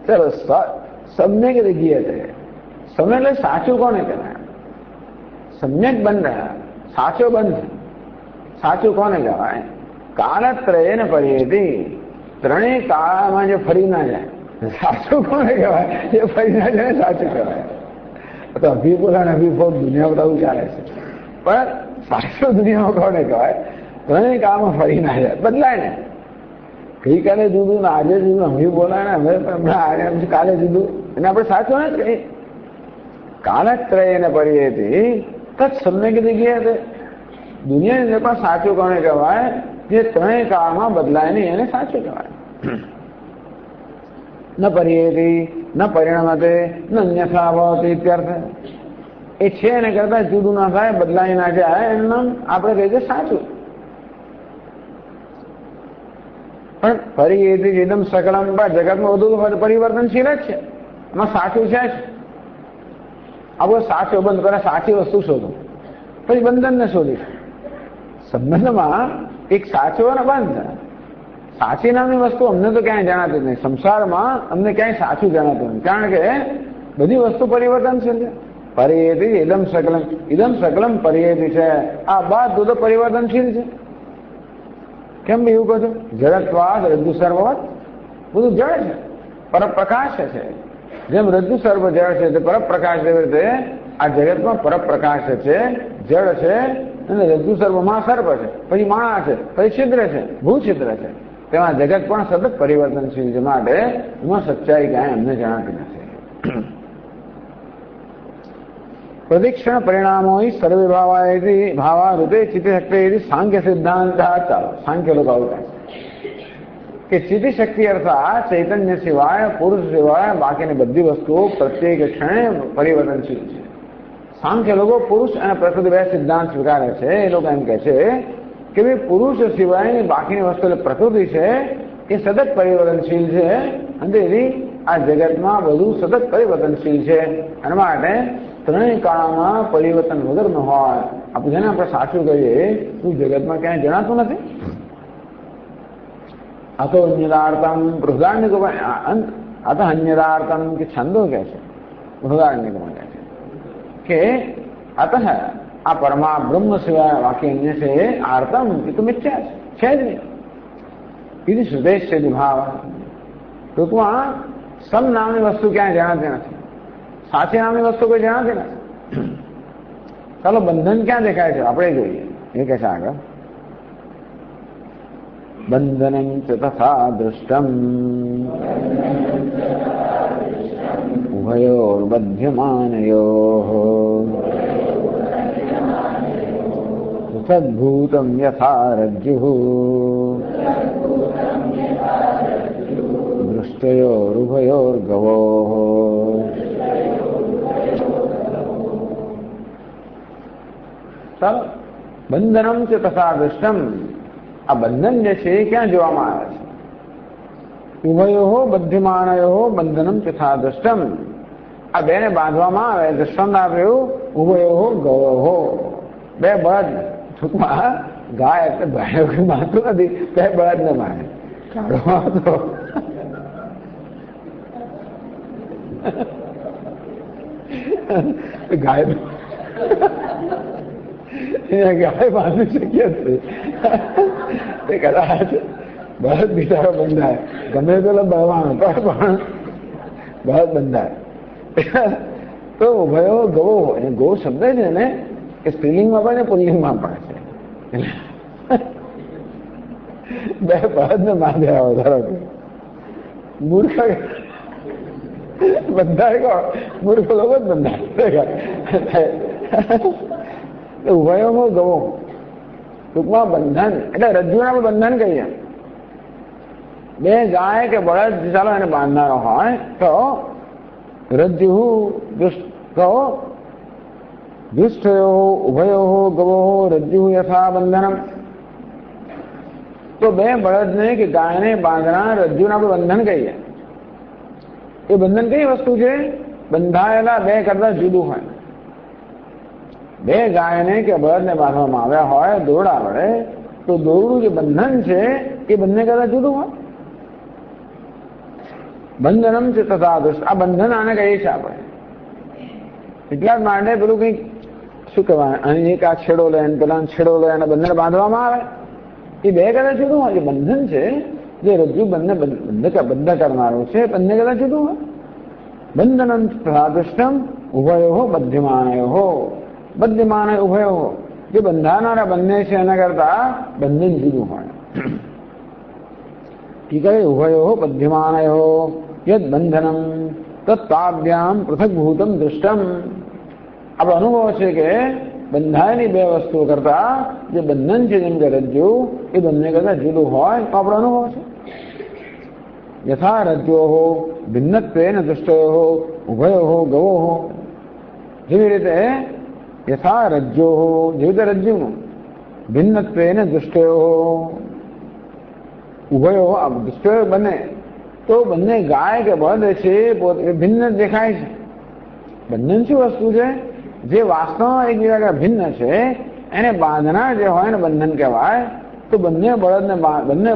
चलो सम्यक गीयते, सम्यक એટલે સાચું કોને કહેવાય? સમ્યક બંધ, સાચો બંધ, સાચું કોને કહેવાય? કાળત્રયેન પર્યેતિ, ત્રણેય કાળમાં જે ફરી ના જાય, સાચું કોને કહેવાય? જે ફરી ના જાય સાચું કહેવાય. તો અભી બોલા ને અભી બહુ દુનિયા બધા ચાલે છે, પણ સાચું દુનિયામાં કોને કહેવાય? ત્રણેય કાળમાં ફરી ના જાય, બદલાય ને. ગઈકાલે જુદું ને આજે જુદું, અભી બોલા ને હવે કાલે જુદું, એને આપણે સાચું ને કહીએ. કાળત્રયેન પર્યેતિ તત્સમ્યક ગીયતે, દુનિયાની અંદર પણ સાચું કોને કહેવાય? જે ત્રણેય કાળમાં બદલાય નહીં એને સાચું કહેવાય. ન પર્યેતિ ન પરિણમતે ન અન્યથા ભવતિ ઇત્યર્થ. એ છે એને કરતા જુદું ના થાય, બદલાઈ ના જાય, એનું નામ આપણે કહીએ છીએ સાચું. પણ પર્યેતિ એકદમ સકલમ, જગતમાં બધું પરિવર્તનશીલ જ છે, એમાં સાચું છે જ. આપણે સાચો બંધ કરે, સાચી વસ્તુ શોધો, પછી બંધનને શોધીશ. સંબંધમાં એક સાચો અને બંધ, સાચી નામની વસ્તુ અમને તો ક્યાંય જણાતી નહીં. સંસારમાં અમને ક્યાંય સાચું જણાતું નહીં, કારણ કે બધી વસ્તુ પરિવર્તનશીલ છે. પર્યેતિ ઇદમ સકલમ, ઇદમ સકલમ પર્યેતિ છે, આ બધું તો પરિવર્તનશીલ છે. કેમ એવું કહ્યું? જડત્વાદ રજ્જુ સર્વવત, બધું જળ છે, પરપ્રકાશ છે. જેમ રજ્જુ સર્વ જળ છે તે પરપ્રકાશ, એવી રીતે આ જગતમાં પરપ્રકાશ છે, જળ છે, અને રજ્જુ સર્વમાં સર્પ છે, પછી માણા છે, પછી છિદ્ર છે, ભૂછિદ્ર છે. તેમાં જગત પણ સતત પરિવર્તનશીલ છે, માટે એમાં સચ્ચાઈ ક્યાંય અમને જણાતી નથી. પ્રદિક્ષણ પરિણામો સર્વે ભાવારૂપે ચિત્તશક્તિ સાંખ્ય સિદ્ધાંત. ચાલો સાંખ્ય લોકો આવું કહે કે ચિત્તશક્તિ અર્થાત ચૈતન્ય સિવાય, પુરુષ સિવાય બાકીની બધી વસ્તુઓ પ્રત્યેક ક્ષણે પરિવર્તનશીલ છે. સાંખ્ય લોકો પુરુષ અને પ્રકૃતિ બે સિદ્ધાંત સ્વીકારે છે. એ લોકો એમ કહે છે કે ભાઈ પુરુષ સિવાયની બાકીની વસ્તુ એટલે પ્રકૃતિ છે એ સતત પરિવર્તનશીલ છે, અને તેથી આ જગતમાં બધું સતત પરિવર્તનશીલ છે. અને માટે ત્રણેય કાળમાં પરિવર્તન વગર ન હોય, આપણે જેને આપણે સાચું કહીએ તું જગતમાં ક્યાંય જણાતું નથી. આ તો અન્યદાર્થમ બૃહદારણ્યકો, આ તો અન્યદાર્થમ કે છંદો કહે છે, બૃહદારણ્યકોમાં કહે છે કે અતઃ આ પરમા બ્રહ્મ સિવાય બાકી અન્ય છે આર્તમ, એ તો મિથ્યા છે જ નહીં. બીજી સુદેશ છે ભાવ. ટૂંકમાં સમ નામની વસ્તુ ક્યાંય જણાતી નથી, સાચી નામની વસ્તુ કોઈ જણાતી નથી. ચાલો બંધન ક્યાં દેખાય છે આપણે જોઈએ. એ કહે છે આગળ, બંધનમ ચ તથા દૃષ્ટમ ઉભયોર્બધ્યમાનયોઃ સદ્ભૂતમ યથા રજ્જુઃ દૃષ્ટયોરુભયોર્ગવોઃ. ચાલો બંધનમ ચ તથા દૃષ્ટમ, આ બંધન જે છે એ ક્યાં જોવામાં આવે છે? ઉભયો બધ્યમાનયો બંધનમ તથા દૃષ્ટમ, આ બેને બાંધવામાં આવે. દૃષ્ટાંત આપ્યું ઉભયો ગવો, બે બળદ. ટૂંકમાં ગાય એટલે ભાઈ બાંધતું નથી, બે બળદ ને બાંધે કાઢવામાં તો ગાય ગાય બાંધી શકીએ તે કદાચ બળદ બિચારો બંધાય, ગમે પેલો બળવાનો પણ બળદ બંધાય. તો ઉભયો ગવો, એ ગો શબ્દ છે ને એ સ્ત્રીલિંગમાં પણ ને પુલ્લિંગમાં પણ છે. બે બળદ ને બાંધ્યા ધારો કે મૂર્ખ બંધાય, કોણ મૂર્ખ લોકો જ બંધાય. ઉભયોમાં ગવો, ટૂંકમાં બંધન એટલે રજ્જુના બંધન કહીએ. બે ગાય કે બળદ ચાલો એને બાંધનારો હોય તો રજ્જુ કહો દુષ્ટયો ઉભયો ગવો રજ્જુ યથા બંધનમ. તો બે બળદને કે ગાયને બાંધણા રજ્જુને આપણે બંધન કહીએ. એ બંધન કઈ વસ્તુ છે? બંધાયેલા બે કરતા જુદું હોય. બે ગાયને કે બળદને બાંધવામાં આવ્યા હોય દોરડા વડે, તો દોરડું જે બંધન છે એ બંને કરતા જુદું હોય. બંધનમ છે તથા દુષ્ટ. આ બંધન આને કહીએ છીએ આપણે. એટલા જ માટે પેલું કંઈક શું કહેવાય, અહીં એક આ છેડો લે પેલા છેડો લે અને બંધન બાંધવામાં આવે, એ બે કરતા જુદું હોય. જે બંધન છે જે રજ્જુ બંધ કરનારું છે બંને કરતા જુદું હોય. બંધનમ તથા દુષ્ટમ ઉભયો બદ્ધમાનયો. બદ્ધમાન ઉભયો, જે બંધાનારા બંને છે એના કરતા બંધન જુદું હોય. ઠીક છે. ઉભયો બદ્ધમાનયો યદ બંધનમ તત્તાભ્યામ પૃથક્ભૂતમ દૃષ્ટમ. આપણો અનુભવ છે કે બંધાયેલી બે વસ્તુઓ કરતા જે બંધન છે જેમ કે રજ્જુ એ બંને કરતા જુદું હોય તો આપણો અનુભવ છે. યથા રજ્જોહો ભિન્નત્વેન દૃષ્ટયો ઉભયો ગવો. જેવી રીતે યથા રજ્જોહો જેવી રીતે રજ્જુનું ભિન્નત્વેન દૃષ્ટયો ઉભયો દૃષ્ટયો બને તો બંને ગાય કે બળદ છે એ ભિન્ન દેખાય છે. બંધન શું વસ્તુ છે? જે વાસ્તવમાં એકબીજા કરતા ભિન્ન છે એને બાંધનાર જે હોય ને બંધન કહેવાય. તો બંને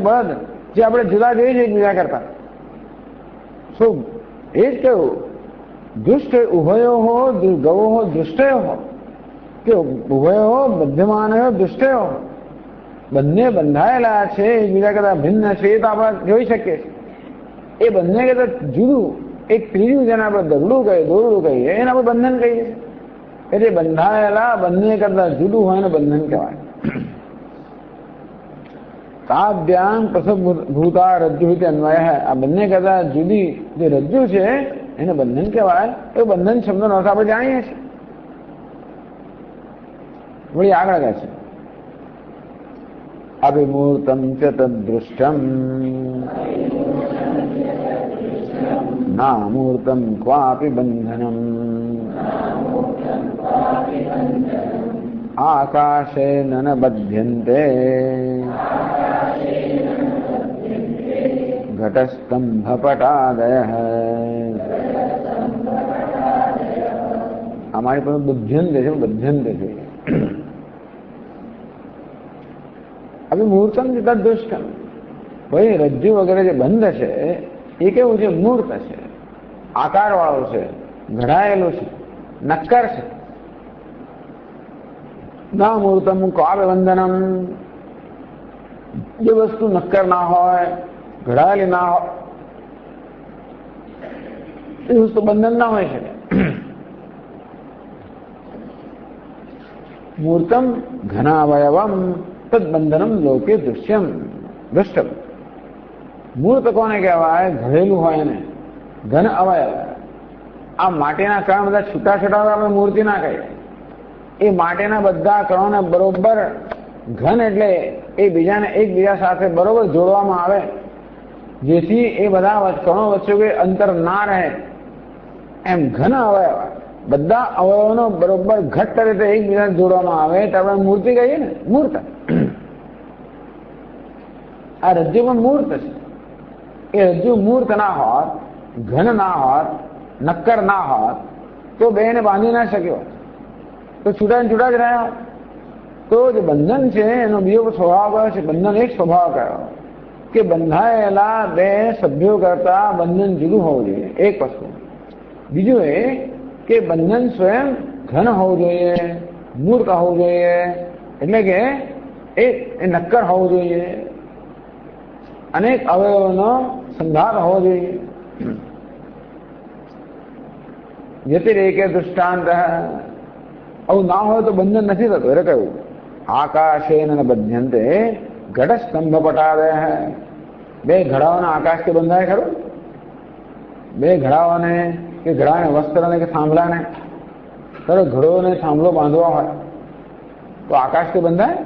બળદ જે આપણે જુદા જોઈએ છીએ એકબીજા કરતા, શું એ જ કહ્યું દુષ્ટ ઉભયો હો ગવો હો દુષ્ટયો હો કે ઉભયો હો બદ્ધમાન દુષ્ટયો. બંને બંધાયેલા છે એકબીજા કરતા ભિન્ન છે એ તો આપણે જોઈ શકીએ છીએ. એ બંને કરતા જુદું એક ત્રીજું જેને આપણે દોરડું કહીએ એને આપણે બંધન કહીએ. એટલે બંધાયેલા બંને કરતા જુદું હોય ને બંધન કહેવાય. તાભ્યામ પ્રસભૂતા રજ્જુ અન્વય. આ બંને કરતા જુદી જે રજ્જુ છે એને બંધન કહેવાય. એ બંધન શબ્દનો અર્થ આપણે જાણીએ છીએ. વળી આગળ કહે છે અભિમૂર્તમ ચ તદ્દૃષ્ટમ નામૂર્તમ ક્વાપી બંધનમ આકાશે ન બધ્યન્તે ઘટસ્તંભપટાદયઃ. અમારી પાસે બુદ્ધ્યંતે છે, બુદ્ધ્યંતે છે. હવે મૂર્તમ તદ્દુષ્ટમ. ભાઈ રજ્જુ વગેરે જે બંધ છે એ કેવું છે? મૂર્ત છે, આકાર વાળું છે, ઘડાયેલું છે, નક્કર છે. ના મૂર્તમ ક્વાપી બંધનમ. જે વસ્તુ નક્કર ના હોય, ઘડાયેલી ના હોય એ વસ્તુ બંધન ના હોય શકે. મૂર્તમ ઘનાવયવમ તદબંધનમ લોકે દૃષ્ટમ. મૂર્ત કોને કહેવાય? ઘડેલું હોય ને ઘન અવયવ. આ માટેના કણ બધા છૂટા છૂટા આપણે મૂર્તિ ના કહીએ. એ માટેના બધા કણોને બરોબર ઘન એટલે એ બીજાને એકબીજા સાથે બરોબર જોડવામાં આવે જેથી એ બધા કણો વચ્ચે કોઈ અંતર ના રહે એમ ઘન અવયવ. બધા અવયવોનો બરોબર ઘટ્ટ રીતે એકબીજાને જોડવામાં આવે તો આપણે મૂર્તિ કહીએ ને, મૂર્ત. આ રજ્જુ પણ મૂર્ત છે. એ રજ્જુ મૂર્ત ના હોત, ઘન ના હોત, નક્કર ના હોત તો બેને બાંધી ના શક્યો, તો છૂટા છૂટા જ રહ્યા. તો જે બંધન છે એનો બીજો સ્વભાવ કયો છે? બંધન એક સ્વભાવ કયો કે બંધાયેલા બે સભ્યો કરતા બંધન જુદું હોવું જોઈએ, એક વસ્તુ. બીજું એ કે બંધન સ્વયં ઘન હોવું જોઈએ, મૂર્ત હોવું જોઈએ, એટલે કે એ નક્કર હોવું જોઈએ, અનેક અવયવોનો સંધાર હોવો જોઈએ. વ્યતિરેકે દૃષ્ટાંત. આવું ના હોય તો બંધન નથી થતું. એટલે કહ્યું આકાશે ન બધ્યંતે ઘટસ્તંભ પટાદય. બે ઘડાઓના આકાશથી બંધાય ખરું? બે ઘડાઓને કે ઘડાને વસ્ત્રને કે થાંભલાને ખરો ઘડોને થાંભલો બાંધવા હોય તો આકાશથી બંધાય?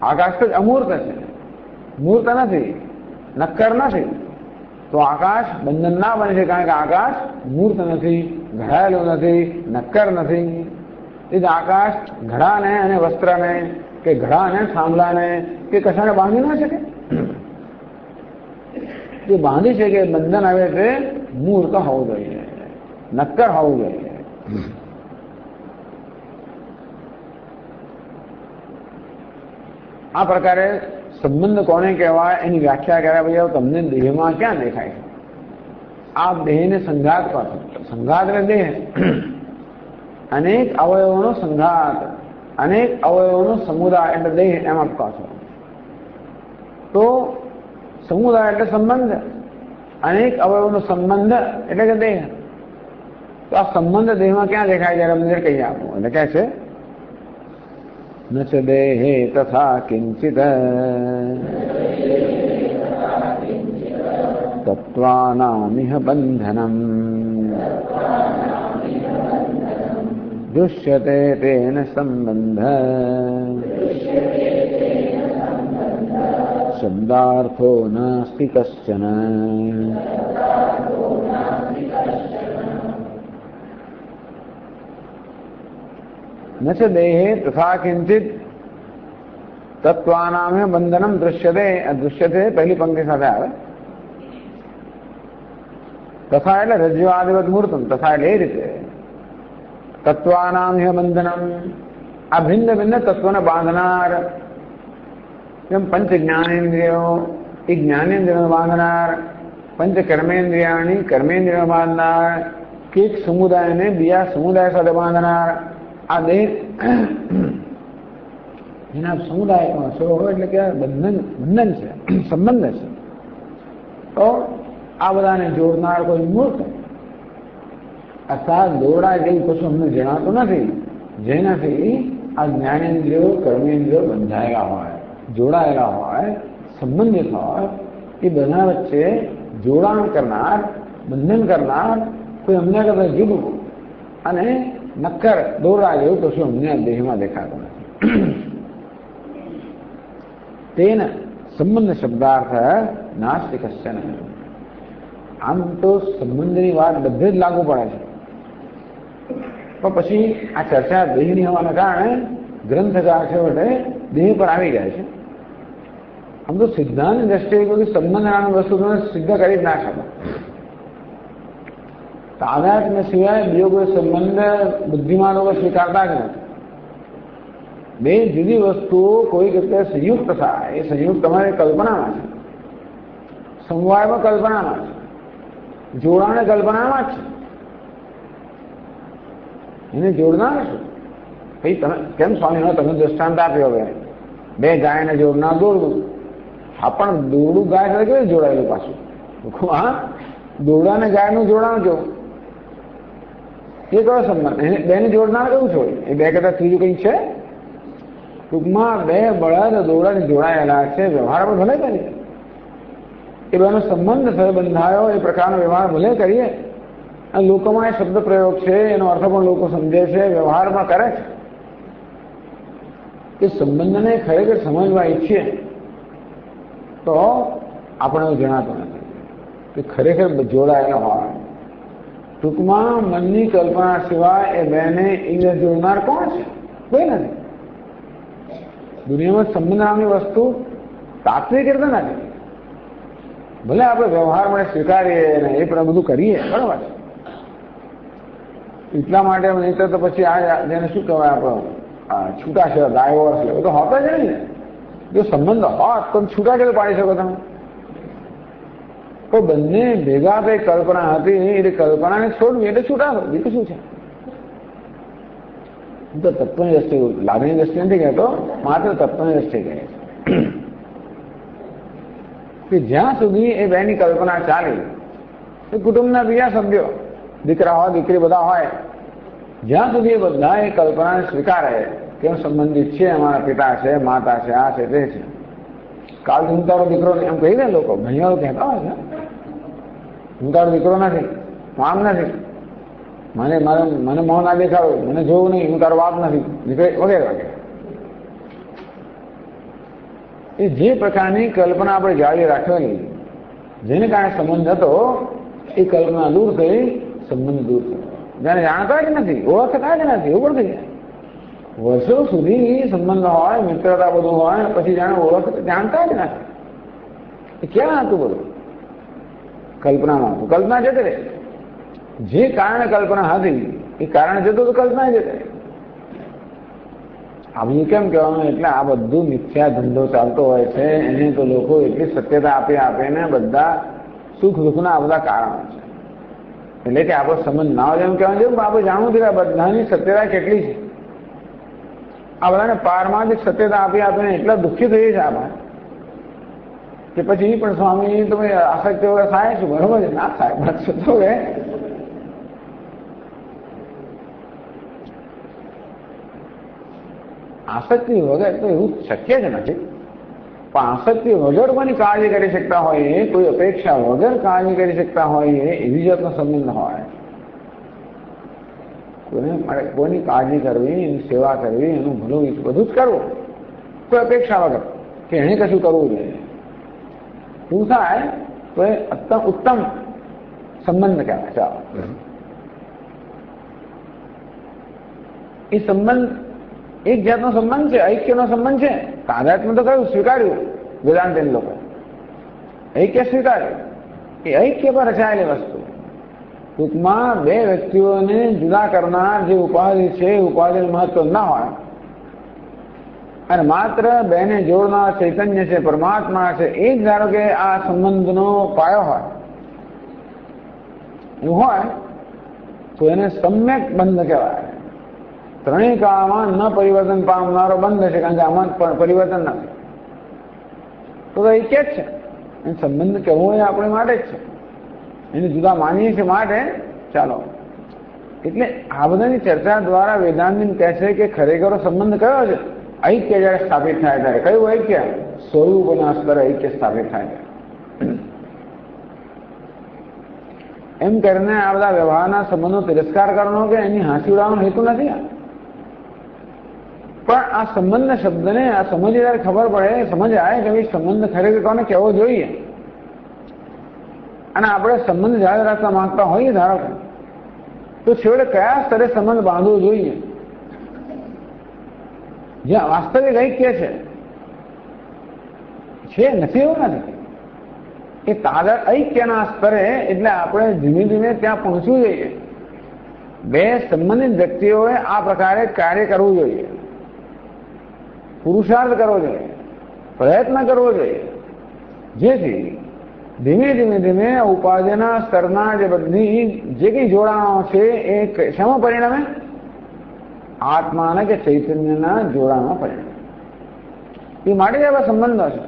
આકાશ તો જ અમૂર્ત છે, મૂર્ત નથી, નક્કર નથી. તો આકાશ બંધન ના બને છે, કારણ કે આકાશ મૂર્ત નથી, ઘડાયેલું નથી, નક્કર નથી. એટલે આકાશ ઘડાને અને વસ્ત્રને કે ઘડાને થાંભલાને કે કશાને બાંધી ના શકે. જે બાંધી છે કે બંધન આવે છે મૂર્ત હોવું જોઈએ, નક્કર હોવું જોઈએ. આ પ્રકારે સંબંધ કોને કહેવાય એની વ્યાખ્યા કર્યા પછી તમને દેહમાં ક્યાં દેખાય છે? આ દેહને સંઘાત કહો છો. સંઘાત એટલે દેહ, અનેક અવયવોનો સંઘાત, અનેક અવયવોનો સમુદાય એટલે દેહ, એમ આપ કહો છો. તો સમુદાય એટલે સંબંધ, અનેક અવયવોનો સંબંધ એટલે કે દેહ. તો આ સંબંધ દેહમાં ક્યાં દેખાય જયારે અમને કહી આપો. એટલે કહે છે ન ચ દેહે તથા કિંચિત તત્વાનામિહ બંધનમ દૃશ્યતે તેન સંબંધ શબ્દાર્થો નાસ્તિ કશ્ચન. ન ચ દેહે તથા કિંચિત તત્વાનામ બંધનમ દૃશ્યતે. દૃશ્યતે પહેલી પંક્તિ સાથે આવે. તથા એટલે રજ્વાદિવત મૂર્તમ, તથા એટલે એ રીતે તત્વાનામ બંધનમ, આ ભિન્ન ભિન્ન તત્વોને બાંધનાર. જેમ પંચ જ્ઞાનેન્દ્રિયો એ જ્ઞાનેન્દ્રિયોને બાંધનાર, પંચ કર્મેન્દ્રિયાની કર્મેન્દ્રિયો બાંધનાર, કે એક સમુદાયને બીજા સમુદાય સાથે બાંધનાર. આ દેહ એના સમુદાયમાં સ્વરૂપ એટલે કે બંધન છે, સંબંધ છે. તો આ બધાને જોડનાર કોઈ મૂર્ત અર્થાત દોરડા જેવું કશું અમને જણાતું નથી, જેનાથી આ જ્ઞાનેન્દ્રિયો કર્મેન્દ્રિયો બંધાયેલા હોય, જોડાયેલા હોય, સંબંધિત હોય. એ બધા વચ્ચે જોડાણ કરનાર, બંધન કરનાર કોઈ અમને કરતા જુદું અને નક્કર દોરડા જેવું કશું અમને દેહમાં દેખાતું નથી. તેન સંબંધ શબ્દાર્થ નાસ્તિ કશ્ચન. આમ તો સંબંધની વાત બધે જ લાગુ પડે છે, પણ પછી આ ચર્ચા દેહની હોવાના કારણે ગ્રંથકાર છે એટલે દેહ પર આવી જાય છે. આમ તો સિદ્ધાંતની દ્રષ્ટિએ કોઈ સંબંધ નાની વસ્તુ સિદ્ધ કરી જ ના શકે. તાદાત્મ્ય સિવાય બીજો કોઈ સંબંધ બુદ્ધિમાન લોકો સ્વીકારતા જ નથી. બે જુદી વસ્તુઓ કોઈ રીતે સંયુક્ત થાય, એ સંયુક્ત તમારી કલ્પનામાં છે, સમવાયમાં કલ્પનામાં છે, જોડાણે કલ્પનામાં જ છે. એને જોડનાર શું? ભાઈ તમે કેમ સ્વામી તમે દ્રષ્ટાંત આપ્યો હવે બે ગાયને જોડનાર દોરડું. હા પણ દોરડું ગાય સાથે કેવી જોડાયેલું પાછું? હા, દોરડાને ગાયનું જોડાણ જો એ કયો સંબંધ? એને બેને જોડનાર કેવું છોડે? એ બે કરતા ત્રીજું કંઈ છે? ટૂંકમાં બે બળદ દોરડાને જોડાયેલા છે, વ્યવહાર પણ ભલે કરીએ, એ બેનો સંબંધ થયો બંધાયો, એ પ્રકારનો વ્યવહાર ભલે કરીએ. અને લોકોમાં એ શબ્દ પ્રયોગ છે, એનો અર્થ પણ લોકો સમજે છે, વ્યવહારમાં કરે છે. એ સંબંધને ખરેખર સમજવા ઈચ્છીએ તો આપણે એવું જણાતું નથી કે ખરેખર જોડાયેલો હોય. ટૂંકમાં મનની કલ્પના સિવાય એ બેને એ જોડનાર કોણ છે? કોઈ નથી. દુનિયામાં સંબંધ નામની વસ્તુ તાત્વિક રીતે નથી. ભલે આપણે વ્યવહારમાં સ્વીકારીએ ને એ પણ બધું કરીએ, બરાબર છે. એટલા માટે નહીં તો પછી આ જેને શું કહેવાય આપણો છૂટાછેડા ડાયવોર્સ લેવો તો હોતો જ નહીં ને. જો સંબંધ હોત તો છૂટાછેડા પાડી શકો તમે. તો બંને ભેગા કઈ કલ્પના હતી, એટલે કલ્પનાને છોડવી એટલે છૂટા થવું, બીજું શું છે? તો તત્વની દ્રષ્ટિ, લાગણી દ્રષ્ટિ નથી કહેતો, માત્ર તત્વની દ્રષ્ટિ કહે છે કે જ્યાં સુધી એ બેની કલ્પના ચાલી, એ કુટુંબના બીજા સભ્યો દીકરા હોય દીકરી બધા હોય, જ્યાં સુધી એ બધા એ કલ્પનાને સ્વીકારે કે સંબંધિત છે, અમારા પિતા છે, માતા છે, આ છે, તે છે. કાલથી હું તારો દીકરો એમ કહી દે લોકો, ભાઈઓ કહેતા હોય છે, હું તારો દીકરો નથી, હું આમ નથી, મને મોં ના દેખાડો, મને જોવું નહીં, હું તારો બાપ નથી, દીકરી વગેરે વગેરે. એ જે પ્રકારની કલ્પના આપણે જાળવી રાખવાની જેને કારણે સંબંધ હતો એ કલ્પના દૂર થઈ, સંબંધ દૂર થયો. જાણે જાણતા જ નથી, ઓળખતા જ નથી, એવું પણ થઈ જાય. વર્ષો સુધી સંબંધ હોય, મિત્રતા બધું હોય, પછી જાણે જાણતા જ નથી. એ ક્યાં હતું બધું? કલ્પનામાં હતું. કલ્પના જતી રહે. જે કારણે કલ્પના હતી એ કારણે જતું તો કલ્પના જતી રહે. આવું કેમ કહેવાનું? એટલે આ બધું મિથ્યા ધંધો ચાલતો હોય છે. એને તો લોકો એટલી સત્યતા આપીને બધા સુખ દુઃખના આ બધા કારણો છે. એટલે કે આપણો સંબંધ ના હોય એમ કહેવાનું છે. આપણે જાણવું છે કે બધાની સત્યતા કેટલી છે. આ બધાને પારમાં જ સત્યતા આપીને એટલા દુઃખી થઈએ છે આપણે કે પછી પણ સ્વામી તમે આસક્તિ વગર થાય છું, બરોબર છે? ના થાય. બસ તો આસક્તિ વગર તો એવું શક્ય જ નથી. પણ આસક્તિ વગર કોની કાળજી કરી શકતા હોઈએ, કોઈ અપેક્ષા વગર કાળજી કરી શકતા હોઈએ, એવી જાતનો સંબંધ હોય. કોઈની કાળજી કરવી, એની સેવા કરવી, એનું ભલું બધું જ કરવું, કોઈ અપેક્ષા વગર કે એને કશું કરવું જોઈએ. શું થાય તો એ ઉત્તમ સંબંધ કહેવાય. ચાલો, એ સંબંધ એક જાતનો સંબંધ છે, ઐક્યનો સંબંધ છે. તાદાત્મ્ય તો કયું સ્વીકાર્યું વેદાંતના લોકો, ઐક્ય સ્વીકાર્યું. એ ઐક્ય પર રચાયેલી વસ્તુ. ટૂંકમાં બે વ્યક્તિઓને જુદા કરનાર જે ઉપાધિ છે એ ઉપાધિનું મહત્વ ના હોય અને માત્ર બેને જોડનાર ચૈતન્ય છે, પરમાત્મા છે, એ જ ધારો કે આ સંબંધનો પાયો હોય, એવું હોય તો એને સમ્યક બંધ કહેવાય. ત્રણેય કાળમાં ન પરિવર્તન પામનારો બંધ છે, કારણ કે આમાં પણ પરિવર્તન નથી. તો ઐક્ય જ છે. એ સંબંધ કહેવો એ આપણે માટે જ છે. એને જુદા માનીએ છીએ માટે. ચાલો, એટલે આ બધાની ચર્ચા દ્વારા વેદાંત કહે છે કે ખરેખર સંબંધ કયો છે? ઐક્ય જયારે સ્થાપિત થાય ત્યારે. કયું ઐક્ય? સ્વરૂપના સ્તરે ઐક્ય સ્થાપિત થાય. એમ કરીને આ બધા વ્યવહારના સંબંધો તિરસ્કાર કરવાનો કે એની હાંસી ઉડાવવાનો હેતુ નથી. પણ આ સંબંધ શબ્દને આ સમજ જયારે ખબર પડે, સમજ આવે કે ભાઈ સંબંધ ખરેખર કોને કહેવો જોઈએ, અને આપણે સંબંધ જાળવી રાખવા માંગતા હોઈએ ધારો તો છેવટે કયા સ્તરે સંબંધ બાંધવો જોઈએ? જ્યાં વાસ્તવિક ઐક્ય છે નથી, એવું નથી. એ તાદર ઐક્યના સ્તરે એટલે આપણે ધીમે ધીમે ત્યાં પહોંચવું જોઈએ. બે સંબંધિત વ્યક્તિઓએ આ પ્રકારે કાર્ય કરવું જોઈએ, પુરુષાર્થ કરવો જોઈએ, પ્રયત્ન કરવો જોઈએ, જેથી ધીમે ધીમે ધીમે ઉપાધિના સ્તરના જે બધી જે કઈ જોડાણો છે એ શામાં પરિણામે? આત્માના કે ચૈતન્યના જોડાણમાં પરિણામે. એ માટે એવા સંબંધો છે.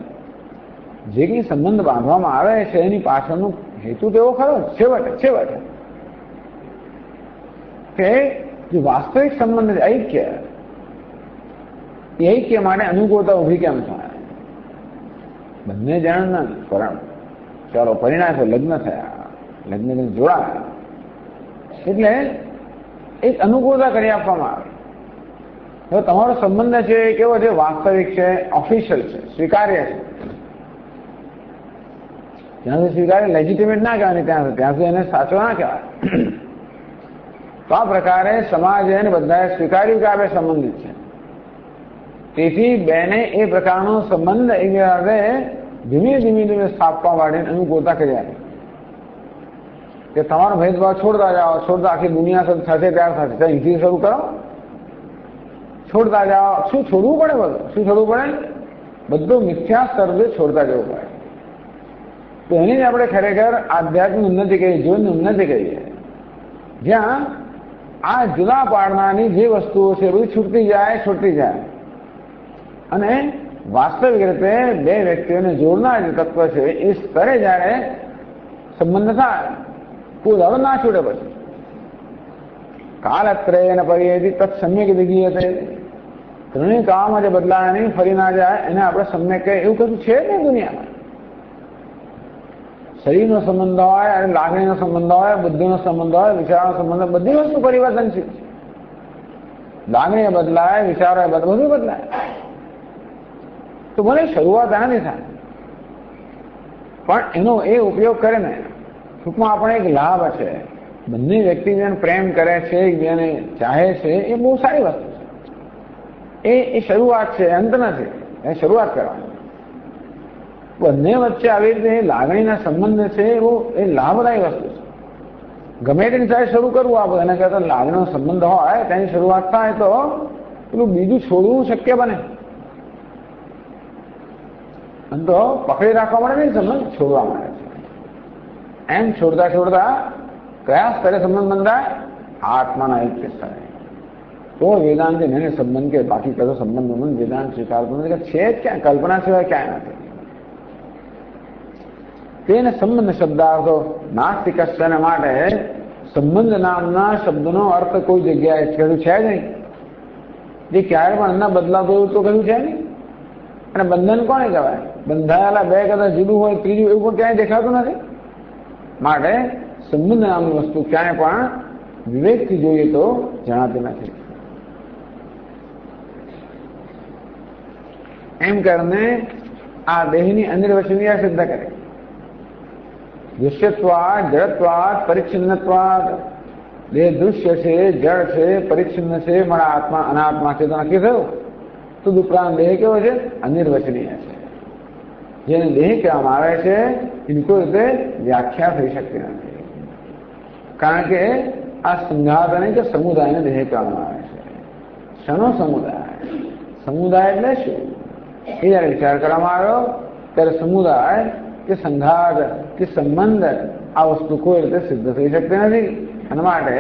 જે કઈ સંબંધ બાંધવામાં આવે છે એની પાછળનો હેતુ તો એવો ખરો છેવટે કે જે વાસ્તવિક સંબંધ ઐક્ય, એ ઐક્ય માટે અનુકૂળતા ઉભી કેમ થાય? બંને જણ ચાલો પરિણામ લગ્ન થયા, લગ્ન જોડાયા, એટલે એક અનુકૂળતા કરી આપવામાં આવે. હવે તમારો સંબંધ છે કેવો છે? વાસ્તવિક છે, ઓફિશિયલ છે, સ્વીકાર્ય છે. જ્યાં સુધી સ્વીકાર્ય લેજિટિમેટ ના કહેવાય ત્યાં સુધી એને સાચો ના કહેવાય. તો આ પ્રકારે સમાજે અને બધાએ સ્વીકાર્યું કે આ બે સંબંધિત છે. તેથી બેને એ પ્રકારનો સંબંધ ધીમે ધીમે સ્થાપવા માટે અનુકૂળતા કરી આપે કે તમારો ભેદભાવ છોડતા જાઓ, છોડતા આખી દુનિયા સાથે ત્યાર સાથે અહીંથી શરૂ કરો, છોડતા જાઓ. શું છોડવું પડે? બધું શું છોડવું પડે? બધું મિથ્યા સ્તરે છોડતા જવું પડે. તો એની જ આપણે ખરેખર આધ્યાત્મિક ઉન્નતિ કહીએ, જીવનની ઉન્નતિ કહીએ, જ્યાં આ જુદા પાડનારની જે વસ્તુઓ છે બધી છૂટતી જાય અને વાસ્તવિક રીતે બે વ્યક્તિઓને જોડનાર જે તત્વ છે એ સ્તરે જયારે સંબંધ થાય, કોઈ દાડો ના છૂટે. પછી કાલત્રયને પરિયેથી તત્સમ્યક વિગીયતે. ત્રણેય કાળમાં જે બદલાય નહીં, ફરી ના જાય, એને આપણે સમ્યક કહીએ. એવું કશું છે જ નહીં દુનિયામાં. શરીરનો સંબંધ હોય અને લાગણીનો સંબંધ હોય, બુદ્ધિનો સંબંધ હોય, વિચારનો સંબંધ હોય, બધી વસ્તુ પરિવર્તનશીલ છે. લાગણીએ બદલાય, વિચારો બધું બદલાય. તો ભલે શરૂઆત આનાથી થાય, પણ એનો એ ઉપયોગ કરે ને, ટૂંકમાં આપણે એક લાભ છે. બંને વ્યક્તિ જેને પ્રેમ કરે છે, જેને ચાહે છે, એ બહુ સારી વસ્તુ છે. એ શરૂઆત છે, અંત નથી. એ શરૂઆત કરવાની. બંને વચ્ચે આવી રીતે લાગણીના સંબંધ છે, એ લાભદાયી વસ્તુ છે. ગમે તેની સાથે શરૂ કરવું આપણે, એના કરતા લાગણીનો સંબંધ હોય તેની શરૂઆત થાય તો પેલું બીજું છોડવું શક્ય બને. અને તો પકડી રાખવા માટે નહીં, સંબંધ છોડવા માટે છે. એમ છોડતા છોડતા કયા સ્તરે સંબંધ બંધાય? આત્માના એક સ્તરે. તો વેદાંત એને સંબંધ કે બાકી કયો સંબંધ વેદાંત સ્વીકારતો નથી કે છે જ ક્યાં, કલ્પના સિવાય ક્યાંય નથી. તેને સંબંધ શબ્દાર્થો નાસ્તિક માટે સંબંધ નામના શબ્દનો અર્થ કોઈ જગ્યાએ કહ્યું છે જ નહીં. જે ક્યારે પણ એના બદલાતો એવું તો કહ્યું છે નહીં. અને બંધન કોને કહેવાય? બંધાયેલા બે કદાચ જુદું હોય, ત્રીજું એવું પણ ક્યાંય દેખાતું નથી. માટે સંબંધ નામની વસ્તુ ક્યાંય પણ વિવેકથી જોઈએ તો જણાતી નથી. એમ કરીને આ દેહની અનિર્વચનીય સિદ્ધ કરે. દૃશ્યત્વાદ, જડત્વાદ, પરિચ્છિન્નત્વાદ. દેહ દૃશ્ય છે, જળ છે, પરિચ્છિન્ન છે, મારા આત્મા અનાત્મા છે તો નક્કી થયું. તો ઉપરાંત દેહ કેવો છે? અનિર્વચનીય છે. જેને દેહ કહેવામાં આવે છે એની કોઈ રીતે વ્યાખ્યા થઈ શકતી નથી. કારણ કે આ સંઘાતને કે સમુદાયને દેહ કહેવામાં આવે છે. શનો સમુદાય? સમુદાય એટલે શું? એ જયારે વિચાર કરવામાં આવ્યો ત્યારે સમુદાય કે સંઘાત કે સંબંધ આ વસ્તુ કોઈ રીતે સિદ્ધ થઈ શકતી નથી. અને માટે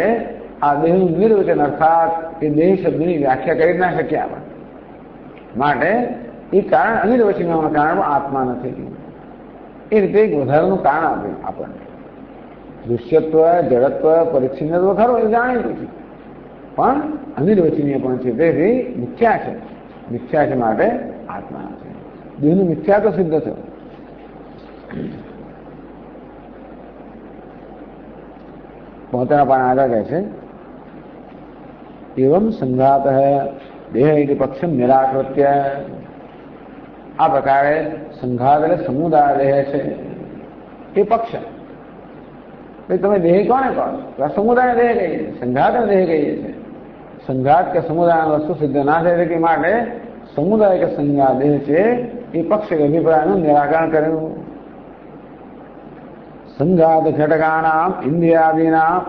આ દેહનું નિર્વચન અર્થાત એ દેહ શબ્દની વ્યાખ્યા કરી ના શક્યા આપણે. માટે એ કારણ અનિર્વચનીય કારણ આત્મા નથી. એ રીતે એક વધારાનું કારણ આપ્યું આપણને. દૃશ્યત્વ, જડત્વ, પરિચ્છિન્નત્વ ખરું એ જાણીતું છે, પણ અનિર્વચનીય પણ છે. તેથી મિથ્યા છે. મિથ્યા છે માટે આત્મા છે. દેહનું મિથ્યા તો સિદ્ધ થયું. પોતાના પણ આગળ કહે છે એવમ સંઘાત દેહ ઇતિ પક્ષમ નિરાકૃત્ય. આ પ્રકારે સંઘાત એટલે સમુદાય દેહ છે એ પક્ષ. તમે દેહ કોને કહો? સમુદાય દેહ કહીએ, સંઘાત દેહ કહીએ છીએ. સંઘાત કે સમુદાય વસ્તુ સિદ્ધ ના થઈ શકે માટે સમુદાય કે સંઘાત દેહ છે એ પક્ષ કે અભિપ્રાયનું નિરાકરણ કર્યું. સંઘાત ઘટકાનામ ઇન્દ્રિયાદિનામ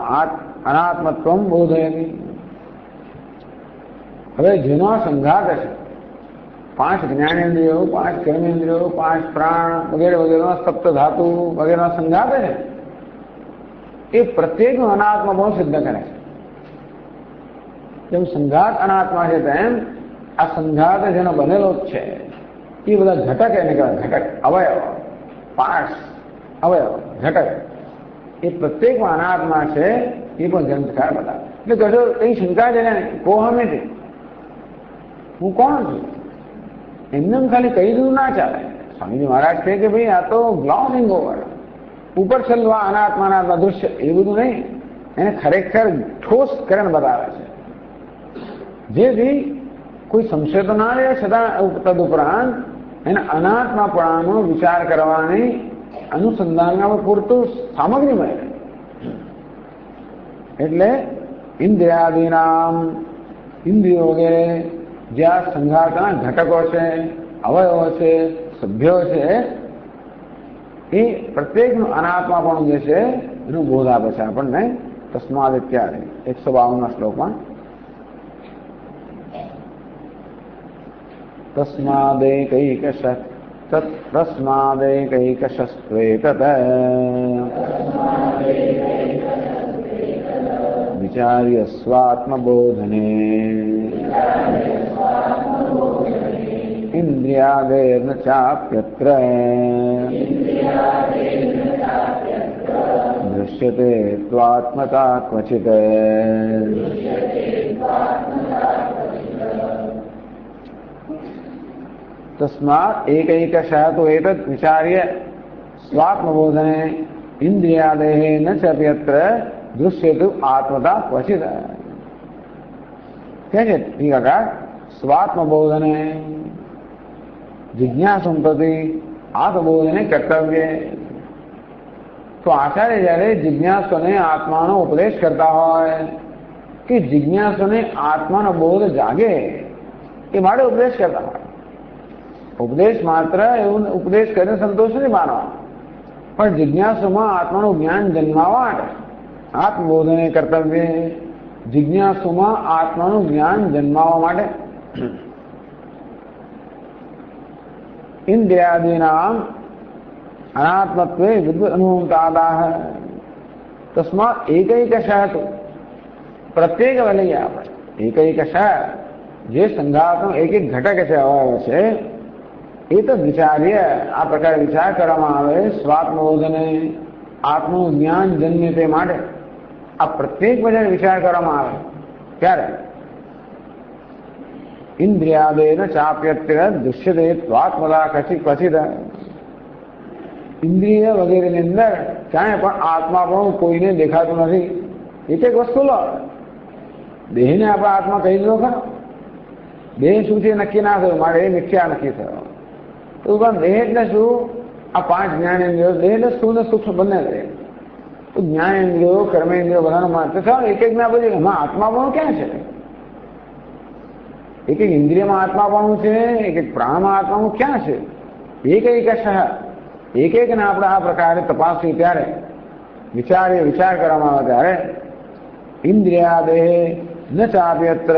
અનાત્મત્વ બોધયતિ. હવે જેનો સંઘાત છે, 5 જ્ઞાનેન્દ્રિયો, 5 કર્મેન્દ્રિયો, 5 પ્રાણ વગેરે વગેરેનો સપ્ત ધાતુ વગેરેનો સંઘાત છે, એ પ્રત્યેકનું અનાત્મા પણ સિદ્ધ કરે છે. જેમ સંઘાત અનાત્મા છે તેમ આ સંઘાત જેનો બનેલો જ છે એ બધા ઘટક એને કહેવાય. ઘટક, અવયવ, પાર્ટ્સ, અવયવ, ઘટક એ પ્રત્યેકમાં અનાત્મા છે એ પણ ગ્રંથકાર બધા. એટલે કશો કઈ શંકા છે ને કોહમ નથી. હું કોણ છું એમને ખાલી કહી દીધું ના ચાલે. સ્વામીજી મહારાજ કહે કે ભાઈ આ તો ગ્લોસિંગ ઓવર, ઉપર છેલ્લું અનાત્માના દૃશ્ય એ બધું નહીં. એને ખરેખર ઠોસ કરીને બતાવે છે. જેથી કોઈ સંશય તો ના રહે, છતાં તદુપરાંત એના અનાત્માપણાનો વિચાર કરવાની અનુસંધાનમાં પૂરતું સામગ્રી મળે. એટલે ઇન્દ્રિયાદિનામ, ઇન્દ્રિયો વગેરે જ્યાં સંઘાતના ઘટકો છે, અવયવો છે, સભ્યો છે, એ પ્રત્યેકનું અનાત્માપણું જે છે એનો બોધ આપે છે આપણને. તસ્માદ ઇત્યાદિ 152 શ્લોકમાં તસ્માદેકૈકશસ્ત્વેતત વિચાર્ય સ્વાત્મબોધને ઇન્દ્રિયાદેર્ન ચાપ્યત્ર દૃશ્યતે ત્વાત્મતા ક્વચિત. તસ્માત એકૈકશઃ તો એતદ વિચાર્ય સ્વાત્મબોધને ઇન્દ્રિયાદેઃ ન ચાપ્યત્ર દૃશ્યતે આત્મતા ક્વચિત. કે છે ટીકાકાર સ્વાત્મબોધને જિજ્ઞાસું પ્રતિ આત્મબોધને કર્તવ્ય. તો આચાર્ય જ્યારે જિજ્ઞાસુને આત્માનો ઉપદેશ કરતા હોય કે જિજ્ઞાસુને આત્માનો બોધ જાગે એ માટે ઉપદેશ કરતા હોય. ઉપદેશ માત્ર એવું ઉપદેશ કરીને સંતોષ નથી માનવા, પણ જિજ્ઞાસુમાં આત્માનું જ્ઞાન જન્માવા માટે આત્મબોધને કર્તવ્ય, જિજ્ઞાસુમાં આત્માનું જ્ઞાન જન્માવા માટે ઇન્દ્રિયાદીનામ અનાત્મત્વે વિદ્વદ અનુભવતાદાહ તસ્માત એકૈકશઃ તો પ્રત્યેક લઈએ આપણે એકૈકશઃ જે સંઘાતનો એક એક ઘટક છે, અવયવ છે, એ તો વિચાર્ય આ પ્રકારે વિચાર કરવામાં આવે સ્વાત્મબોધને આત્મનું જ્ઞાન જન્મે તે માટે આ પ્રત્યેક વજન વિચાર કરવામાં આવે ત્યારે ઇન્દ્રિયાદેન ચાપ્યત્ર દૃશ્યતે ત્વાત્મદા ક્વચિત ઇન્દ્રિય વગેરેની અંદર ક્યાંય પણ આત્મા પણ કોઈને દેખાતું નથી. એક એક વસ્તુ લો, દેહને આપણે આત્મા કહી દીધો ખરો, દેહ શું છે નક્કી ના થયું, મારે એ મિથ્યા નક્કી થયો. તો પણ દેહ એટલે શું? આ 5 જ્ઞાનેન્દ્રિયો, દેહ એટલે સ્થૂળ ને સૂક્ષ્મ બંને રહે. તો જ્ઞાનેન્દ્રિયો કર્મેન્દ્રિયો બધાનો માત્ર ચાલો એક એક ના બધું એમાં આત્મા પણ ક્યાં છે? એક એક ઇન્દ્રિયમાં આત્મા પણ છે, એક એક પ્રાણમાં આત્મા ક્યાં છે? એકૈકશઃ એક એકને આપણે આ પ્રકારે તપાસીએ ત્યારે વિચાર કરવામાં આવે ત્યારે ઇન્દ્રિયાદેહ ન ચાપ્યત્ર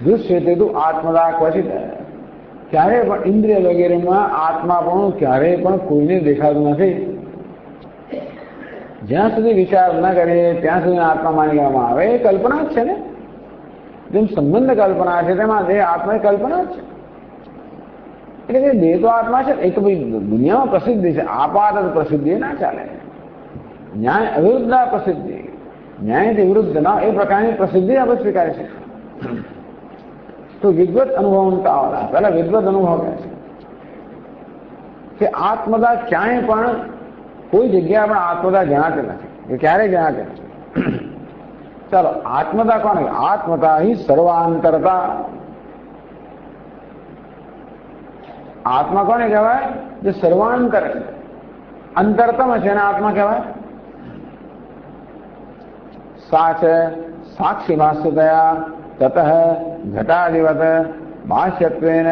દૃશ્યતે તુ આત્મદા ક્વચિત ક્યારે પણ ઇન્દ્રિય વગેરેમાં આત્મા પણ ક્યારેય પણ કોઈને દેખાતું નથી. જ્યાં સુધી વિચાર ન કરીએ ત્યાં સુધી આત્મા માની લેવામાં આવે એ કલ્પના જ છે ને. જેમ સંબંધ કલ્પના છે તેમાં દેહ આત્મા કલ્પના જ છે. એટલે કે દેહ તો આત્મા છે, એક ભાઈ દુનિયામાં પ્રસિદ્ધિ છે, આપાત પ્રસિદ્ધિ ના ચાલે. ન્યાય અવિરુદ્ધ પ્રસિદ્ધિ, ન્યાયથી વિરુદ્ધ ના એ પ્રકારની પ્રસિદ્ધિ આપણે સ્વીકારી શકીએ. તો વિદ્વત અનુભવતા વાળા પહેલા વિદ્વત અનુભવ કહે છે કે આત્મદા ક્યાંય પણ કોઈ જગ્યાએ પણ આત્મદા જણાતી નથી, એ ક્યારેય જણાતી નથી. ચાલો આત્મદા કોને? આત્મદા હિ સર્વાંતરતા. આત્મા કોને કહેવાય? જે સર્વાંતર છે, અંતરતમ છે એને આત્મા કહેવાય. સા છે સાક્ષી ભાષ્યતયા તતઃ ઘટાદિવત ભાષ્યત્વેન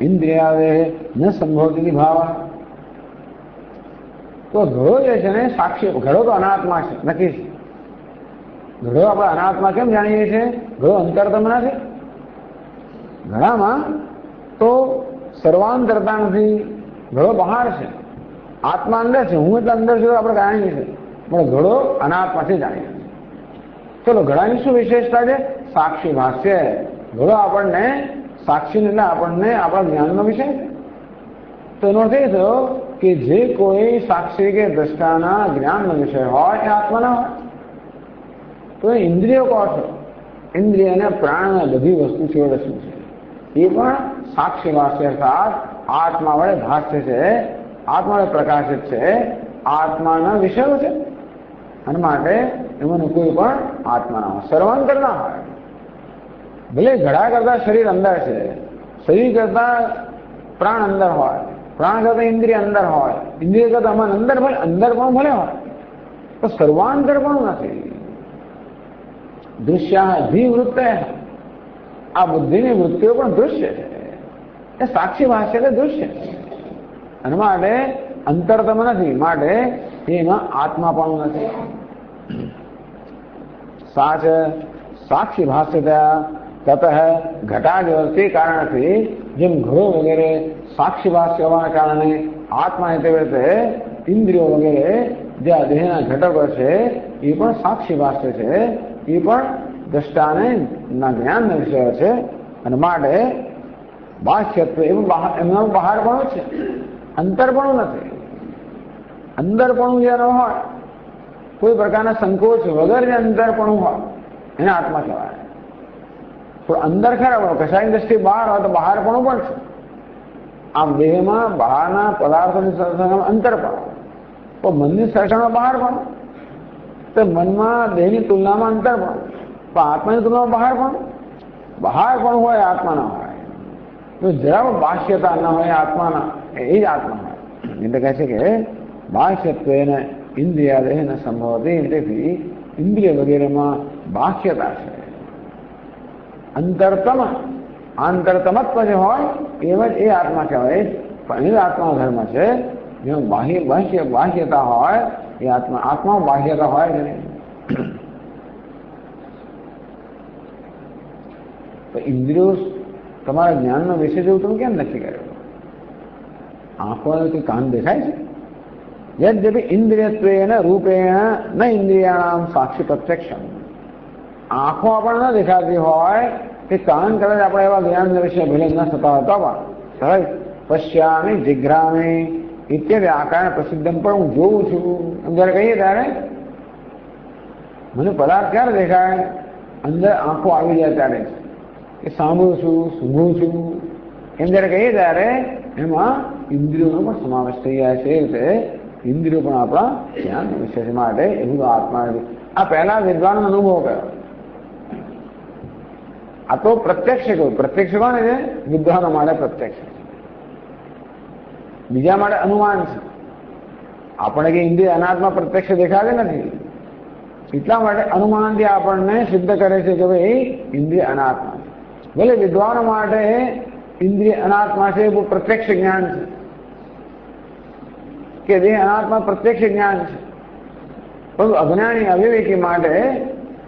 ઇન્દ્રિયાદે ન સંભવતી ભાવ. તો ઘડો જે છે ને સાક્ષી, ઘડો તો અનાત્મા છે નક્કી છે. ઘડો આપણે અનાત્મા કેમ જાણીએ છીએ? ઘડો અંતરતમ નથી. ઘડામાં તો સર્વાંતરતા નથી, ઘડો બહાર છે, આત્મા અંદર છે, હું એટલે અંદર છું આપણે જાણીએ છીએ, પણ ઘડો અનાત્માથી જાણીએ છીએ. ચલો ઘડાની શું વિશેષતા છે? સાક્ષી ભાષ્ય. ઘડો આપણને સાક્ષી એટલે આપણને આપણા જ્ઞાનનો વિષય છે. તો એનો અર્થ એ થયો કે જે કોઈ સાક્ષી કે દ્રષ્ટાના જ્ઞાનનો વિષય હોય એ આત્મા ના હોય. તો એ ઇન્દ્રિયો કહો છો, ઇન્દ્રિય અને પ્રાણ બધી વસ્તુ છે શું છે એ પણ સાક્ષી ભાષ્ય અર્થાત આત્મા વડે ભાષ્ય છે, આત્મા વડે પ્રકાશિત છે, આત્માના વિષયો છે. અને માટે એમાંનું કોઈ પણ આત્મા ના હોય, સર્વાંતર ના હોય. ભલે ઘડા કરતા શરીર અંદર છે, શરીર કરતા પ્રાણ અંદર હોય, પ્રાણ કરતા ઇન્દ્રિય અંદર હોય, ઇન્દ્રિય કરતા મન અંદર ભલે અંદર પણ ભલે હોય, તો સર્વાંતર પણ નથી. દૃશ્યાધિવૃત્ત, આ બુદ્ધિની વૃત્તિઓ પણ દૃશ્ય છે. એ સાક્ષી ભાષ્ય એટલે દૃશ્ય છે. અને માટે અંતરતમ નથી, માટે એમાં આત્મા પણ નથી. સાચ સાક્ષી ભાષ્યતા તતઃ ઘટાદિવત, તે કારણથી જેમ ઘડો વગેરે સાક્ષી ભાષ્ય હોવાના કારણે આત્મા તે રીતે ઇન્દ્રિયો વગેરે જે આ દેહના ઘટકો છે એ પણ સાક્ષી ભાષ્ય છે, એ પણ દ્રષ્ટાને ના જ્ઞાનના વિષયો છે. અને માટે બાહ્યત્વ એમનું બહાર પણ છે, અંતર પણ નથી. અંદર પણ જેનો હોય, કોઈ પ્રકારના સંકોચ વગર જે અંદર પણ હોય એને આત્મા કહેવાય. તો અંદર ખરા હોય, કશાની દ્રષ્ટિ બહાર હોય તો બહાર પણ છે. આમ દેહમાં બહારના પદાર્થોની સરખામણીમાં અંતર પણ, તો મનની સરખામણીમાં બહાર પણ, તો મનમાં દેહની તુલનામાં અંતર પણ, તો આત્માની તુલનામાં બહાર પણ હોય, આત્મા ના હોય. તો જરા બાહ્યતા ના હોય આત્માના, એ જ આત્મા હોય. એટલે કહે છે કે બાહ્યત્વેન ઇન્દ્રિયાદેહ ન સંભવતી. તેથી ઇન્દ્રિય વગેરેમાં બાહ્યતા છે. અંતરતમ આંતરતમત્વ જે હોય એવા જ એ આત્મા કહેવાય. પણ એ આત્મા ધર્મ છે જેમાં બાહ્યતા હોય એ આત્મા બાહ્યતા હોય છે નહીં. તો ઇન્દ્રિયો તમારા જ્ઞાનનો વિષય જેવું તમે કેમ નક્કી કર્યો? આંખોથી કાન દેખાય છે? યદ્યપિ ઇન્દ્રિયત્વેન રૂપેણ ન ઇન્દ્રિયાણામ સાક્ષી પ્રત્યક્ષમ. આંખો આપણને ન દેખાતી હોય કે કાન કદાચ આપણે એવા જ્ઞાનના વિશે ભલે ન થતા હતા પણ પશ્યામી જિઘ્રામી ઇત્યાદિ આકારને પ્રસિદ્ધમ પણ હું જોઉં છું એમ જયારે કહીએ ત્યારે મને પદાર્થ ક્યારે દેખાય? અંદર આંખો આવી જાય ત્યારે કે સાંભળું છું, સૂંઘું છું એમ જયારે કહીએ ત્યારે એમાં ઇન્દ્રિયોનો પણ સમાવેશ થઈ જાય છે. એ રીતે ઇન્દ્રિયો પણ આપણા જ્ઞાન વિશેષ માટે એવું આત્મા. આ પહેલા વિદ્વાનનો અનુભવ કર્યો. આ તો પ્રત્યક્ષ કહ્યું. પ્રત્યક્ષ કોને છે? વિદ્વાનો માટે પ્રત્યક્ષ. બીજા માટે અનુમાન છે. આપણે કે ઇન્દ્રિય અનાત્મા પ્રત્યક્ષ દેખાતી નથી એટલા માટે અનુમાનથી આપણને સિદ્ધ કરે છે કે ભાઈ ઇન્દ્રિય અનાત્મા છે. ભલે વિદ્વાનો માટે ઇન્દ્રિય અનાત્મા છે એવું પ્રત્યક્ષ જ્ઞાન છે કે દેહ અનાત્મા પ્રત્યક્ષ જ્ઞાન છે. પરંતુ અજ્ઞાની અવિવેકી માટે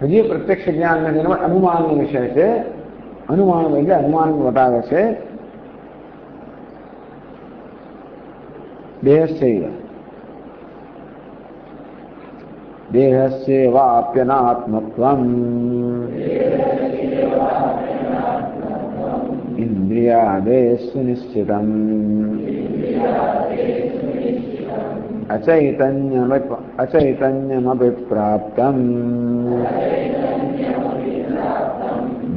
હજી પ્રત્યક્ષ જ્ઞાન નથી. એનો અનુમાનનો વિષય છે. અનુમાન એટલે અનુમાન બતાવે છે. દેહસ્યેવાપ્યનાત્મત્વમ ઇન્દ્રિયાદેષુ નિશ્ચિતમ અચૈતન્યમપિપ્રાપ્તમ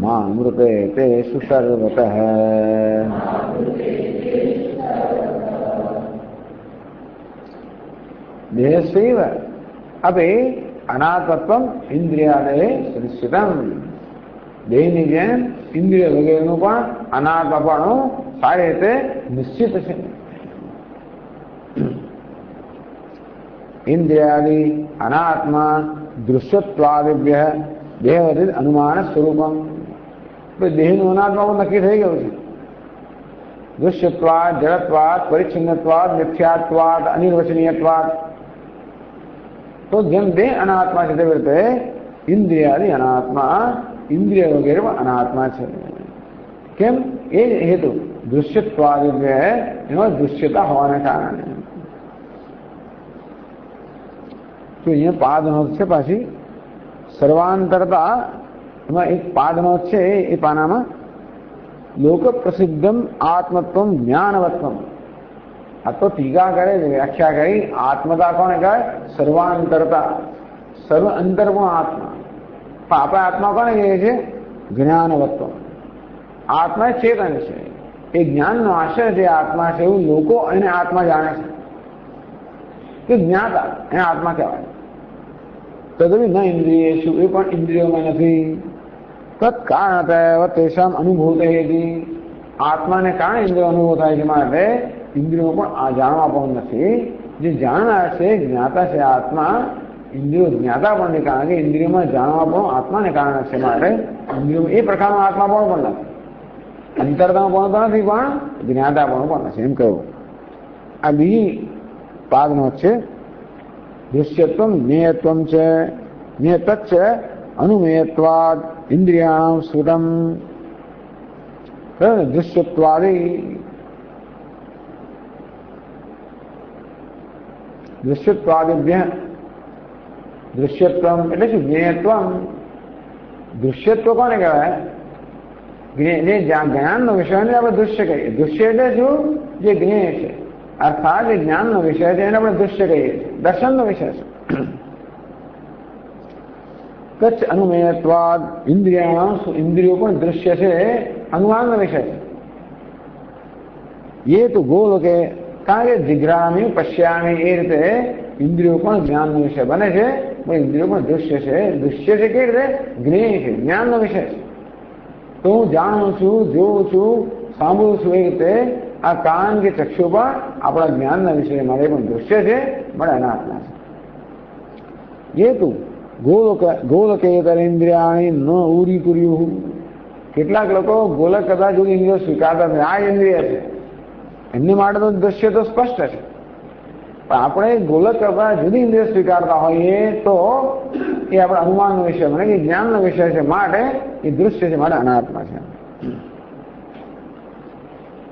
મામૃતે તેષુ સર્વતઃ. દેહસ્યૈવ અપી અનાત્મત્વમ ઇન્દ્રિયાદેહ સુનિશ્ચિતમ. દેહની જેમ ઇન્દ્રિય વગેરેનું પણ અનાત્મપણું સારી રીતે નિશ્ચિત છે. ઇન્દ્રિયાદિ અનાત્મા દૃશ્યત્વાદિભ્ય દેહવધિત અનુમાન સ્વરૂપમ. દેહનું અનાત્મા પણ નક્કી થઈ ગયું છે. દૃશ્યત્વાદ, જડત્વાદ, પરિચ્છિન્નત્વાદ, મિથ્યાત્વાદ, અનિર્વચનીયત્વાદ. તો જેમ દેહ અનાત્મા છે તેવી રીતે ઇન્દ્રિયાદિ અનાત્મા, ઇન્દ્રિય વગેરે પણ અનાત્મા છે. કેમ? એ જ હેતુ દૃશ્યત્વાદિભ્ય એમાં દૃશ્યતા હોવાને કારણે. તો અહીંયા પાદનોધ છે. પાછી સર્વાંતરતા એમાં એક પાદનોધ છે. એ પાનામાં લોક પ્રસિદ્ધમ આત્મત્વમ જ્ઞાનવત્વમ. આ તો ટીકા કરે છે, વ્યાખ્યા કરી. આત્મતા કોને કહે? સર્વાંતરતા, સર્વ અંતરમાં આત્મા. પણ આપણે આત્મા કોને કહીએ છીએ? જ્ઞાનવત્વ. આત્મા ચેતન છે. એ જ્ઞાનનો આશય જે આત્મા છે એવું લોકો એને આત્મા જાણે છે કે જ્ઞાતા એને આત્મા કહેવાય. તદવી ન ઇન્દ્રિયેષુ, એ પણ ઇન્દ્રિયોમાં નથી. તત્કારણતઃ તેષામ અનુભૂતે હેતિ. આત્માને કારણે ઇન્દ્રિયો અનુભવ થાય છે માટે ઇન્દ્રિયો પણ આ જાણવા પણ નથી. જે જાણનાર છે, જ્ઞાતા છે આત્મા, ઇન્દ્રિયો જ્ઞાતા પણ નહીં. કારણ કે ઇન્દ્રિયોમાં જાણવા પણ આત્માને કારણે છે માટે ઇન્દ્રિયો એ પ્રકારનો આત્મા પણ નથી. અંતરતા પણ નથી, પણ જ્ઞાતા પણ નથી એમ કહ્યું. આ બીજી પાદનો છે. દૃશ્યત્વમ જ્ઞેયત્વમ છે. જ્ઞેયત છે અનુમેયત્વાદ ઇન્દ્રિયાણામ સ્ફુટમ. દૃશ્યત્વાદી દૃશ્યત્વાદિભ્ય દૃશ્યત્વમ એટલે શું? જ્ઞેયત્વમ. દૃશ્યત્વ કોને કહેવાય? જે જ્ઞાનનો વિષય ને આપણે દૃશ્ય કહીએ. દૃશ્ય એટલે શું? જે જ્ઞેય છે, અર્થાત જે જ્ઞાનનો વિષય છે એને આપણે દૃશ્ય કહીએ છીએ. દર્શનનો વિષય છે. કચ્છ અનુમેયત્વાદ ઇન્દ્રિયાણામ, ઇન્દ્રિયો પણ દૃશ્ય છે, અનુમાનનો વિષય છે. એ તો ગોલોકે, કારણ કે જિઘ્રામી પશ્યામી એ રીતે ઇન્દ્રિયો પણ જ્ઞાનનો વિષય બને છે. ઇન્દ્રિયો પણ દૃશ્ય છે. દૃશ્ય છે કેવી રીતે? જ્ઞેય છે, જ્ઞાનનો વિષય છે. તો હું જાણું છું, જોઉં છું, સાંભળું છું. એ રીતે આ કાન કે ચક્ષુ પણ આપણા જ્ઞાનના વિષય માટે પણ દૃશ્ય છે, પણ અનાત્મા છે. ये तू गोलकेतरेन्द्रियाणी न उरी कुर्યું. કેટલાક લોકો ગોલક કરતા જુદી ઇન્દ્રિયો સ્વીકારતા નથી. આ ઇન્દ્રિય છે એમની માટે તો દ્રશ્ય તો સ્પષ્ટ છે, પણ આપણે ગોલક કરતા જુદી ઇન્દ્રિય સ્વીકારતા હોઈએ તો એ આપણા અનુમાનનો વિષય બને કે જ્ઞાનનો વિષય છે, માટે એ દૃશ્ય છે, માટે અનાત્મા છે.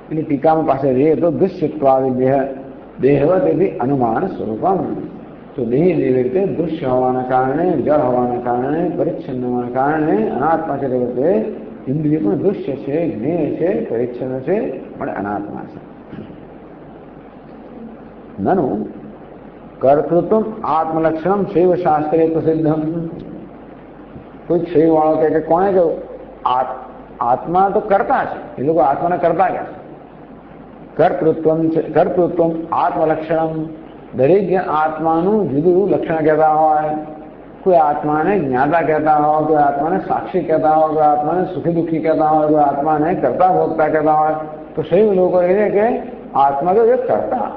એટલે ટીકામાં પાસે રહીએ તો દૃશ્યત્વાદિ દેહવતેથી અનુમાન સ્વરૂપમ. તો દેહ જેવી રીતે દૃશ્ય હોવાના કારણે, જળ હોવાના કારણે, પરિચ્છન્ન હોવાના કારણે અનાત્મા છે. તે રીતે ઇન્દ્રિય પણ દૃશ્ય છે, જ્ઞેય છે, પરિચ્છન્ન છે, પણ અનાત્મા છે. નનુ કર્તૃત્વ આત્મલક્ષણમ શૈવ શાસ્ત્રે પ્રસિદ્ધમ. કોઈ શૈવ વાળો કે કોણે કહ્યું આત્મા તો કરતા છે, એ લોકો આત્માને કરતા કે કર્તૃત્વ આત્મલક્ષણમ. દરેક આત્માનું જુદું લક્ષણ કહેતા હોય. કોઈ આત્માને જ્ઞાતા કહેતા હોય, કોઈ આત્માને સાક્ષી કહેતા હોય, કોઈ આત્માને સુખી દુઃખી કહેતા હોય, કોઈ આત્માને કરતા ભોગતા કહેતા હોય. તો શૈવ લોકો કહે છે કે આત્મા તો એ કરતા,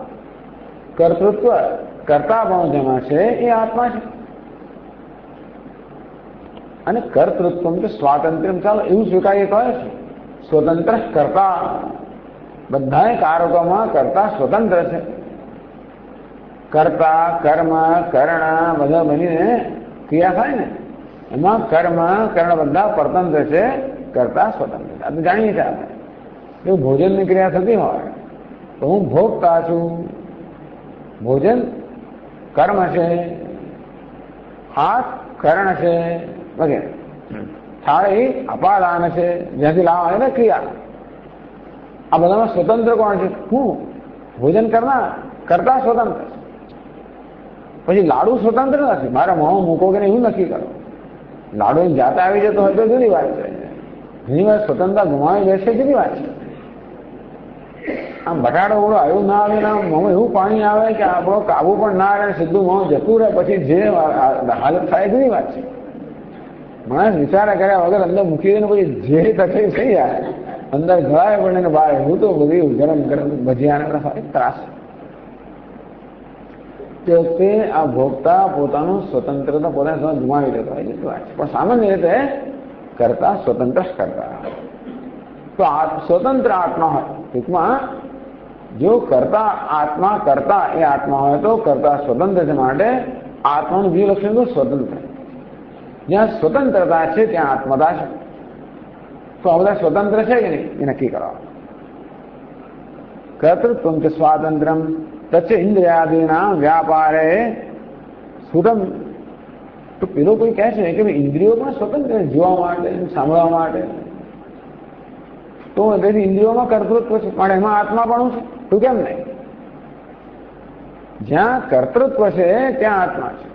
કર્તૃત્વ કરતા પણ જેમાં છે એ આત્મા છે. અને કર્તૃત્વ કે સ્વાતંત્ર્ય, ચાલો એવું સ્વીકારીએ કહે છે સ્વતંત્ર કરતા. બધા કારકોમાં કરતા સ્વતંત્ર છે. કર્તા, કર્મ, કરણ બધા બનીને ક્રિયા થાય ને, એમાં કર્મ કરણ બધા પરતંત્ર છે, કરતા સ્વતંત્ર. આ તો જાણીએ છીએ આપણે. જો ભોજનની ક્રિયા થતી હોય તો હું ભોગતા છું. ભોજન કર્મ છે, હાથ કરણ છે વગેરે. થાળી અપાદાન છે, જ્યાંથી લાવવા આવે ને ક્રિયા. આ બધામાં સ્વતંત્ર કોણ છે? હું. ભોજન કરતા સ્વતંત્ર છે. પછી લાડુ સ્વતંત્ર નથી, મારા મોં મૂકો કે એવું નક્કી કરો. લાડુ જાતે આવી જતો હોય તો જુદી વાત છે. ઘણી વાર સ્વતંત્રતા ગુમાવી બેસે, જુદી વાત છે. આમ બટાડો ઓળો આવ્યું ના આવે, મોં એવું પાણી આવે કે આપણો કાબુ પણ ના રહે, સીધું મોં જતું રહે, પછી જે હાલત થાય જુદી વાત છે. માણસ વિચારા કર્યા વગર અંદર મૂકી દે ને પછી જે તકલીફ થઈ જાય, અંદર ગળાય પડે ને બહાર એવું તો બધું ગરમ ગરમ ભજીયા ત્રાસ. તે આ ભોગતા પોતાનું સ્વતંત્રતા પોતાને ગુમાવી દેતો હોય છે, પણ સામાન્ય રીતે કરતા સ્વતંત્ર કરતા. તો સ્વતંત્ર આત્મા હોય, ટૂંકમાં જો કરતા આત્મા કરતા એ આત્મા હોય તો કરતા સ્વતંત્ર છે, માટે આત્માનું બીજું લક્ષણ તો સ્વતંત્ર. જ્યાં સ્વતંત્રતા છે ત્યાં આત્મતા છે. તો આ બધા સ્વતંત્ર છે કે નહીં એ નક્કી કરવા. કર્તૃત્વ કે સ્વાતંત્ર્યમ તચ્ચ ઇન્દ્રિયાદિના વ્યાપારે સુરમ. તો પેલો કોઈ કહે છે કે ઇન્દ્રિયો પણ સ્વતંત્ર જોવા માટે, સાંભળવા માટે. તો તેથી ઇન્દ્રિયોમાં કર્તૃત્વ છે, પણ એમાં આત્મા પણ છે. તું કેમ નહીં? જ્યાં કર્તૃત્વ છે ત્યાં આત્મા છે,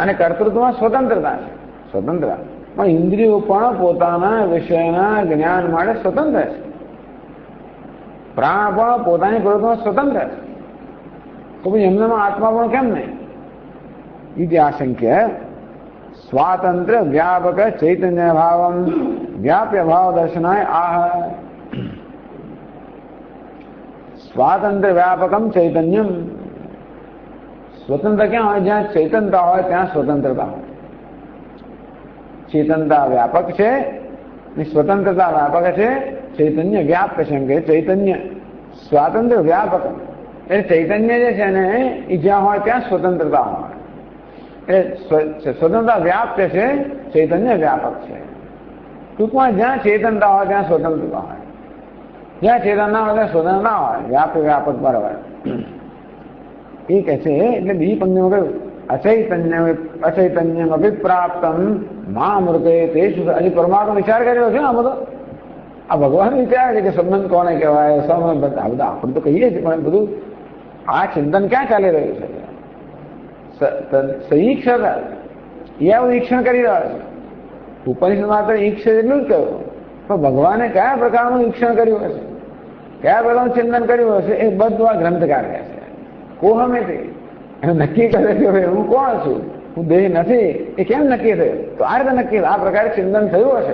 અને કર્તૃત્વમાં સ્વતંત્રતા છે. સ્વતંત્રતા પણ ઇન્દ્રિયો પણ પોતાના વિષયના જ્ઞાન માટે સ્વતંત્ર છે. પ્રાણ પણ પોતાની પ્રવૃત્તિમાં સ્વતંત્ર છે. તો પછી એમનામાં આત્મા પણ કેમ નહીં? ઇતિહાસંખ્ય સ્વાતંત્ર વ્યાપક ચૈતન્ય ભાવમ વ્યાપ્ય ભાવ દર્શનાય આહ. સ્વાતંત્ર વ્યાપકમ ચૈતન્યમ. સ્વતંત્ર ક્યાં હોય? જ્યાં ચૈતનતા હોય ત્યાં સ્વતંત્રતા હોય. ચેતનતા વ્યાપક છે, સ્વતંત્રતા વ્યાપક છે, ચૈતન્ય વ્યાપક છે. એમ કે ચૈતન્ય સ્વાતંત્ર વ્યાપક એટલે ચૈતન્ય જે છે ને એ જ્યાં હોય ત્યાં સ્વતંત્રતા હોય. એટલે સ્વતંત્રતા વ્યાપ્ત છે, ચૈતન્ય વ્યાપક છે. ટૂંકમાં જ્યાં ચેતનતા હોય ત્યાં સ્વતંત્રતા હોય, જ્યાં ચેતન ના હોય ત્યાં સ્વતંત્ર ના હોય. વ્યાપક બરાબર એ કહે છે. એટલે બીજી પંક્તિમાં કહ્યું અચૈતન્યમ અભિપ્રાપ્તમ મહામૃતે તે હજી પરમાત્મા વિચાર કર્યો છે ને. આ બધો આ ભગવાન વિચાર છે કે સંબંધ કોને કહેવાય, સંબંધ બધા આપણે તો કહીએ છીએ, પણ બધું આ ચિંતન ક્યાં ચાલી રહ્યું છે? સહીક્ષતા એવું ઈક્ષણ કરી રહ્યા છે. ઉપનિષદ માત્ર ઈક્ષ એટલું જ કહ્યું, પણ ભગવાને કયા પ્રકારનું ઈક્ષણ કર્યું હશે, કયા પ્રકારનું ચિંતન કર્યું હશે, એ બધું આ ગ્રંથકાર કહે છે. કોહમે તે નક્કી કરે છે હું કોણ છું, હું દેહ નથી, એ કેમ નક્કી થયું? તો આ રીતે નક્કી, આ પ્રકારે ચિંતન થયું હશે.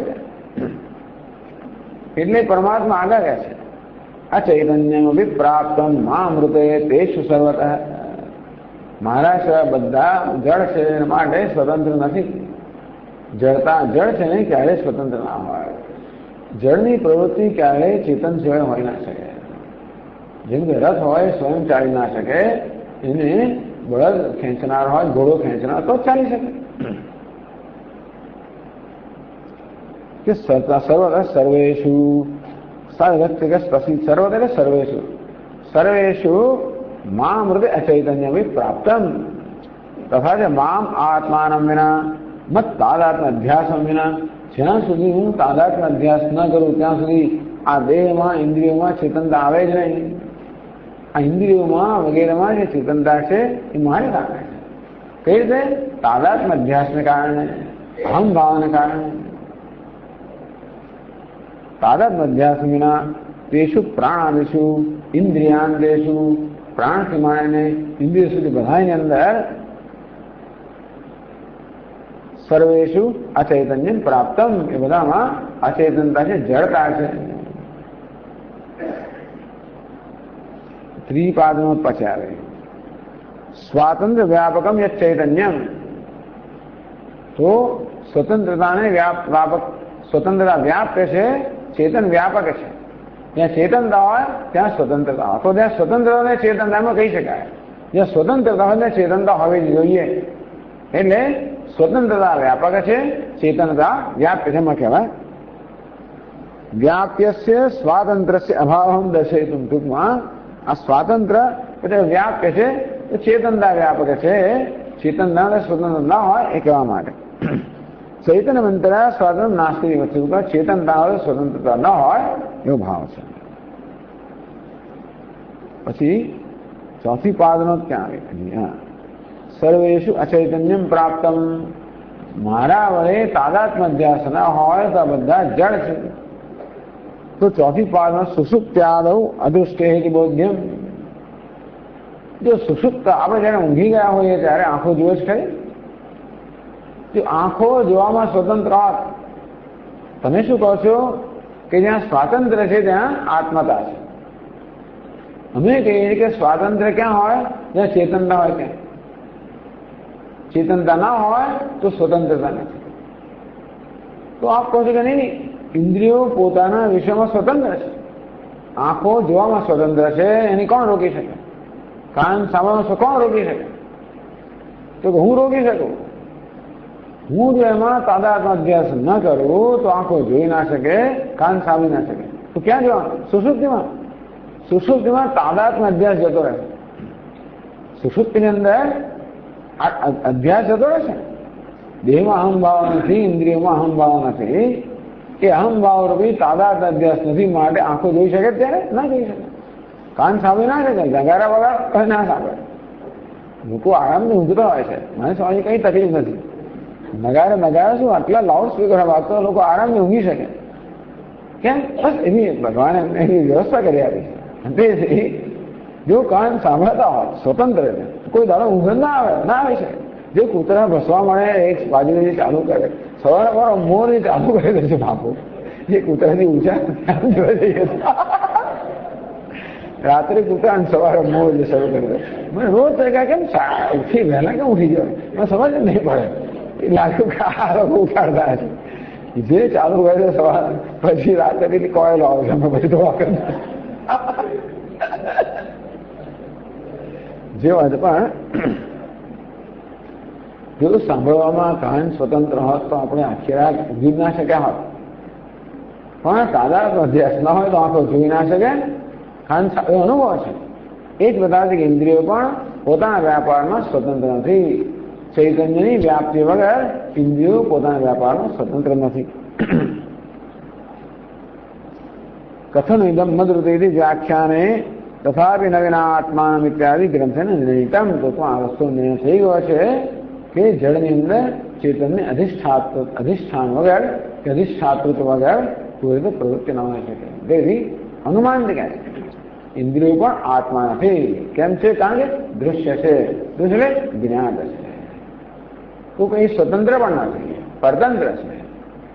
એટલે પરમાત્મા આગળ રહે છે. આ ચૈતન્ય વિપ્રાપ્તમ મહામૃતે તેષુ સર્વતઃ. મારા સિવાય બધા જળ છે એના માટે સ્વતંત્ર નથી. જળતા જળ છે ને ક્યારેય સ્વતંત્ર ના હોય. જળની પ્રવૃત્તિ ક્યારેય ચેતન સિવાય હોઈ ના શકે. જેમ કે રથ હોય સ્વયં ચાલી ના શકે, એને બળદ ખેંચનાર હોય, ઘોડો ખેંચનાર તો ચાલી શકે. કે સર્વેશુ સર્વ એટલે સર્વેશુ સર્વેશુ મામૃત અચૈતન્ય પ્રાપ્તમ તથા મામ આત્માનમ વિના મત તાદાત્મ અધ્યાસમ વિના, જ્યાં સુધી હું તાદાત્મ અધ્યાસ ન કરું ત્યાં સુધી આ દેહમાં ઇન્દ્રિયોમાં ચેતનતા આવે જ નહીં. આ ઇન્દ્રિયોમાં વગેરેમાં જે ચેતનતા છે એ મારે કારણે છે. કઈ રીતે? તાદાત્મ અધ્યાસને કારણે, અહમ ભાવને કારણે. તાદાત્મ અધ્યાસ વિના તેષુ પ્રાણાદિષુ ઇન્દ્રિયાંદેશુ, પ્રાણથી માંડીને ઇન્દ્રિય સુધી બધાની અંદર સર્વેશુ અચૈતન્ય પ્રાપ્તમ, એ બધામાં અચેતનતા છે, જડતા છે. ત્રિપાદનો પછી આવે સ્વાતંત્ર વ્યાપકમ યત ચૈતન્યમ. તો સ્વતંત્રતાને વ્યાપક, સ્વતંત્રતા વ્યાપ્ત છે, ચેતન વ્યાપક છે. જ્યાં ચેતનતા હોય ત્યાં સ્વતંત્રતા હોય. તો ત્યાં સ્વતંત્રતાને ચેતનતામાં કહી શકાય. જ્યાં સ્વતંત્રતા હોય ત્યાં ચેતનતા હોવી જ જોઈએ. એટલે સ્વતંત્રતા વ્યાપક છે, ચેતનતા વ્યાપ્ત છે. એમાં કહેવાય વ્યાપ્યસ્ય સ્વાતંત્ર્ય અભાવમ દર્શયતું. ટૂંકમાં આ સ્વાતંત્ર એટલે વ્યાપ્ત છે, ચેતનતા વ્યાપક છે. ચેતનતા સ્વતંત્ર ના હોય એ કહેવા માટે. ચૈતન્ય મંત્ર સ્વાતંત્ર નાસ્તી વસ્તુ, ચેતનતા હોય સ્વતંત્રતા ન હોય એવો ભાવ છે. પછી ચોથી પાદનો ક્યાં આવે? સર્વેશુ અચૈતન્યમ પ્રાપ્તમ. મારા વડે તાદાત્મ અધ્યાસ ના હોય તો બધા જળ છે. તો ચોથી પાદમાં સુષુપ્ત્યાદૌ અદૃષ્ટે બોધ્યમ. જો સુષુપ્ત આપણે જયારે ઊંઘી ગયા હોઈએ ત્યારે આંખો જુએ જ ખરી. જો આંખો જોવામાં સ્વતંત્ર હોત, તમે શું કહો છો કે જ્યાં સ્વાતંત્ર્ય છે ત્યાં આત્મતા છે. અમે કહીએ કે સ્વાતંત્ર્ય ક્યાં હોય? જ્યાં ચેતનતા હોય ત્યાં. ચેતનતા ના હોય તો સ્વતંત્રતા નથી. તો આપ કહો છો કે નહીં, ઇન્દ્રિયો પોતાના વિષયમાં સ્વતંત્ર છે. આંખો જોવામાં સ્વતંત્ર છે, એની કોણ રોકી શકે? કાન સાંભળવાનું કોણ રોકી શકે? તો હું રોકી શકું. હું જો એમાં તાદાત્મ અધ્યાસ ન કરું તો આંખો જોઈ ના શકે, કાન સાંભળી ના શકે. તો ક્યાં જવાનું? સુષુપ્તિમાં. સુષુપ્તિમાં તાદાત્મ અધ્યાસ જતો રહે. સુષુપ્તિની અંદર અધ્યાસ જતો રહેશે. દેહમાં અહમભાવ નથી, ઇન્દ્રિયોમાં અહમભાવ નથી. એ અહમભાવ રૂપી તાદાત્મ અધ્યાસ નથી, માટે આંખો જોઈ શકે ત્યારે ના જોઈ શકે. કાન સાંભળી ના શકે, નગારા વગર ના સાંભળે. લોકો આરામથી ઊંઘતા હોય છે, મને સમજ કઈ તકલીફ નથી. નગારા શું આટલા લાઉડ સ્પીકર વાગતો લોકો આરામથી ઊંઘી શકે. કેમ? બસ એની ભગવાને એની વ્યવસ્થા કરી આપી છે. જો કાન સાંભળતા હોય સ્વતંત્ર કોઈ દાડો ઊંઘ ના આવી શકે. જો કૂતરા ભસવા મળે એક બાજુ ચાલુ કરે, સવારે મારો મોર ચાલુ કરી દે છે બાપુ. જે કૂતરાથી ઊંચા જોવા જઈએ રાત્રે કૂતરા સવારે મોર શરૂ કરી દે. મને રોજ કેમ ઉઠી વહેલા કેમ ઉઠી જાય મને સમજ જ નહીં પડે. લાગુ આ લોકો ઉઠાડતા છે. જે ચાલુ કરે સવાર પછી રાત્રે પેલી કોયલ આવે છે, અમે પછી દવા કરી જે વાત. પણ જો સાંભળવામાં કાન સ્વતંત્ર હોત તો આપણે આખી રાત ઊંઘી ના શક્યા હોત. પણ તાદાત્મ અધ્યાસ ના હોય તો આંખો જોઈ ના શકે, કાન અનુભવ છે. એ જ બતાવે છે કે ઇન્દ્રિયો પણ પોતાના વ્યાપારમાં સ્વતંત્ર નથી. ચૈતન્યની વ્યાપ્તિ વગર ઇન્દ્રિયો પોતાના વ્યાપારમાં સ્વતંત્ર નથી. કથન ઇદમ મદૃતિ વ્યાખ્યાને તથાપિ નવીના આત્માનમ ઇત્યાદિ ગ્રંથને નિર્ણિતમ. તો આ વસ્તુ નિર્ણય થઈ ગયો છે કે જળની અંદર ચેતનને અધિષ્ઠાન વગર કે અધિષ્ઠાતૃત્વ વગર કોઈ રીતે પ્રવૃત્તિ ન હોઈ શકે. તેથી અનુમાન કહે છે ઇન્દ્રિયો પણ આત્મા નથી. કેમ છે? કારણ કે દૃશ્ય છે. દૃશ્ય જ્ઞાત છે. તો કઈ સ્વતંત્ર પણ નથી, પરતંત્ર છે.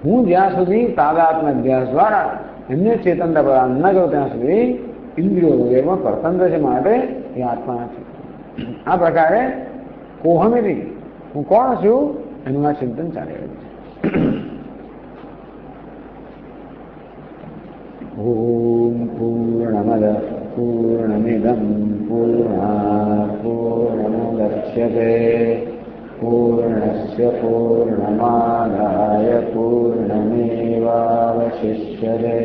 હું જ્યાં સુધી તાદાત્મ અધ્યાસ દ્વારા એમને ચેતનતા પ્રદાન ન કરું ત્યાં સુધી ઇન્દ્રિયો વગેરેમાં પરતંત્ર છે, માટે એ આત્મા નથી. આ પ્રકારે કોહમેરી હું કોણ છું એનું આ ચિંતન ચાલી રહ્યું છે. ઓમ પૂર્ણમદ પૂર્ણમિદં પૂર્ણાત પૂર્ણમુદચ્યતે પૂર્ણસ્ય પૂર્ણમાદાય પૂર્ણમેવાવશિષ્યતે.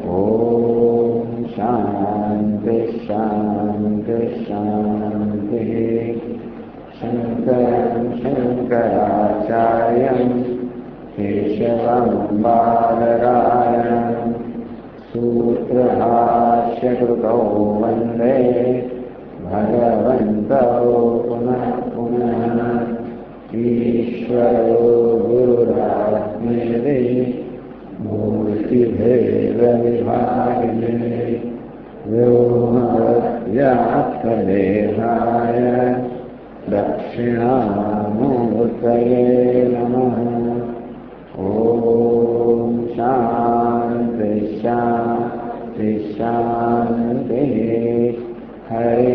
ઓમ શાંતિ શાંતિ શાંતિ. શંકરં શંકરાચાર્યં કેશવં બાદરાયણં સૂત્રભાષ્યકૃતૌ વંદે ભગવन्तौ પુનઃ પુનઃ. ઈશ્વરો ગુરુરાત્મેતિ મૂર્તિભેદ વિભાગિને વ્યોમવદ્વ્યાપ્તદેહાય દક્ષિણામૂર્તયે નમઃ. ઓમ શાંતિ શાંતિ શાંતિ. હરે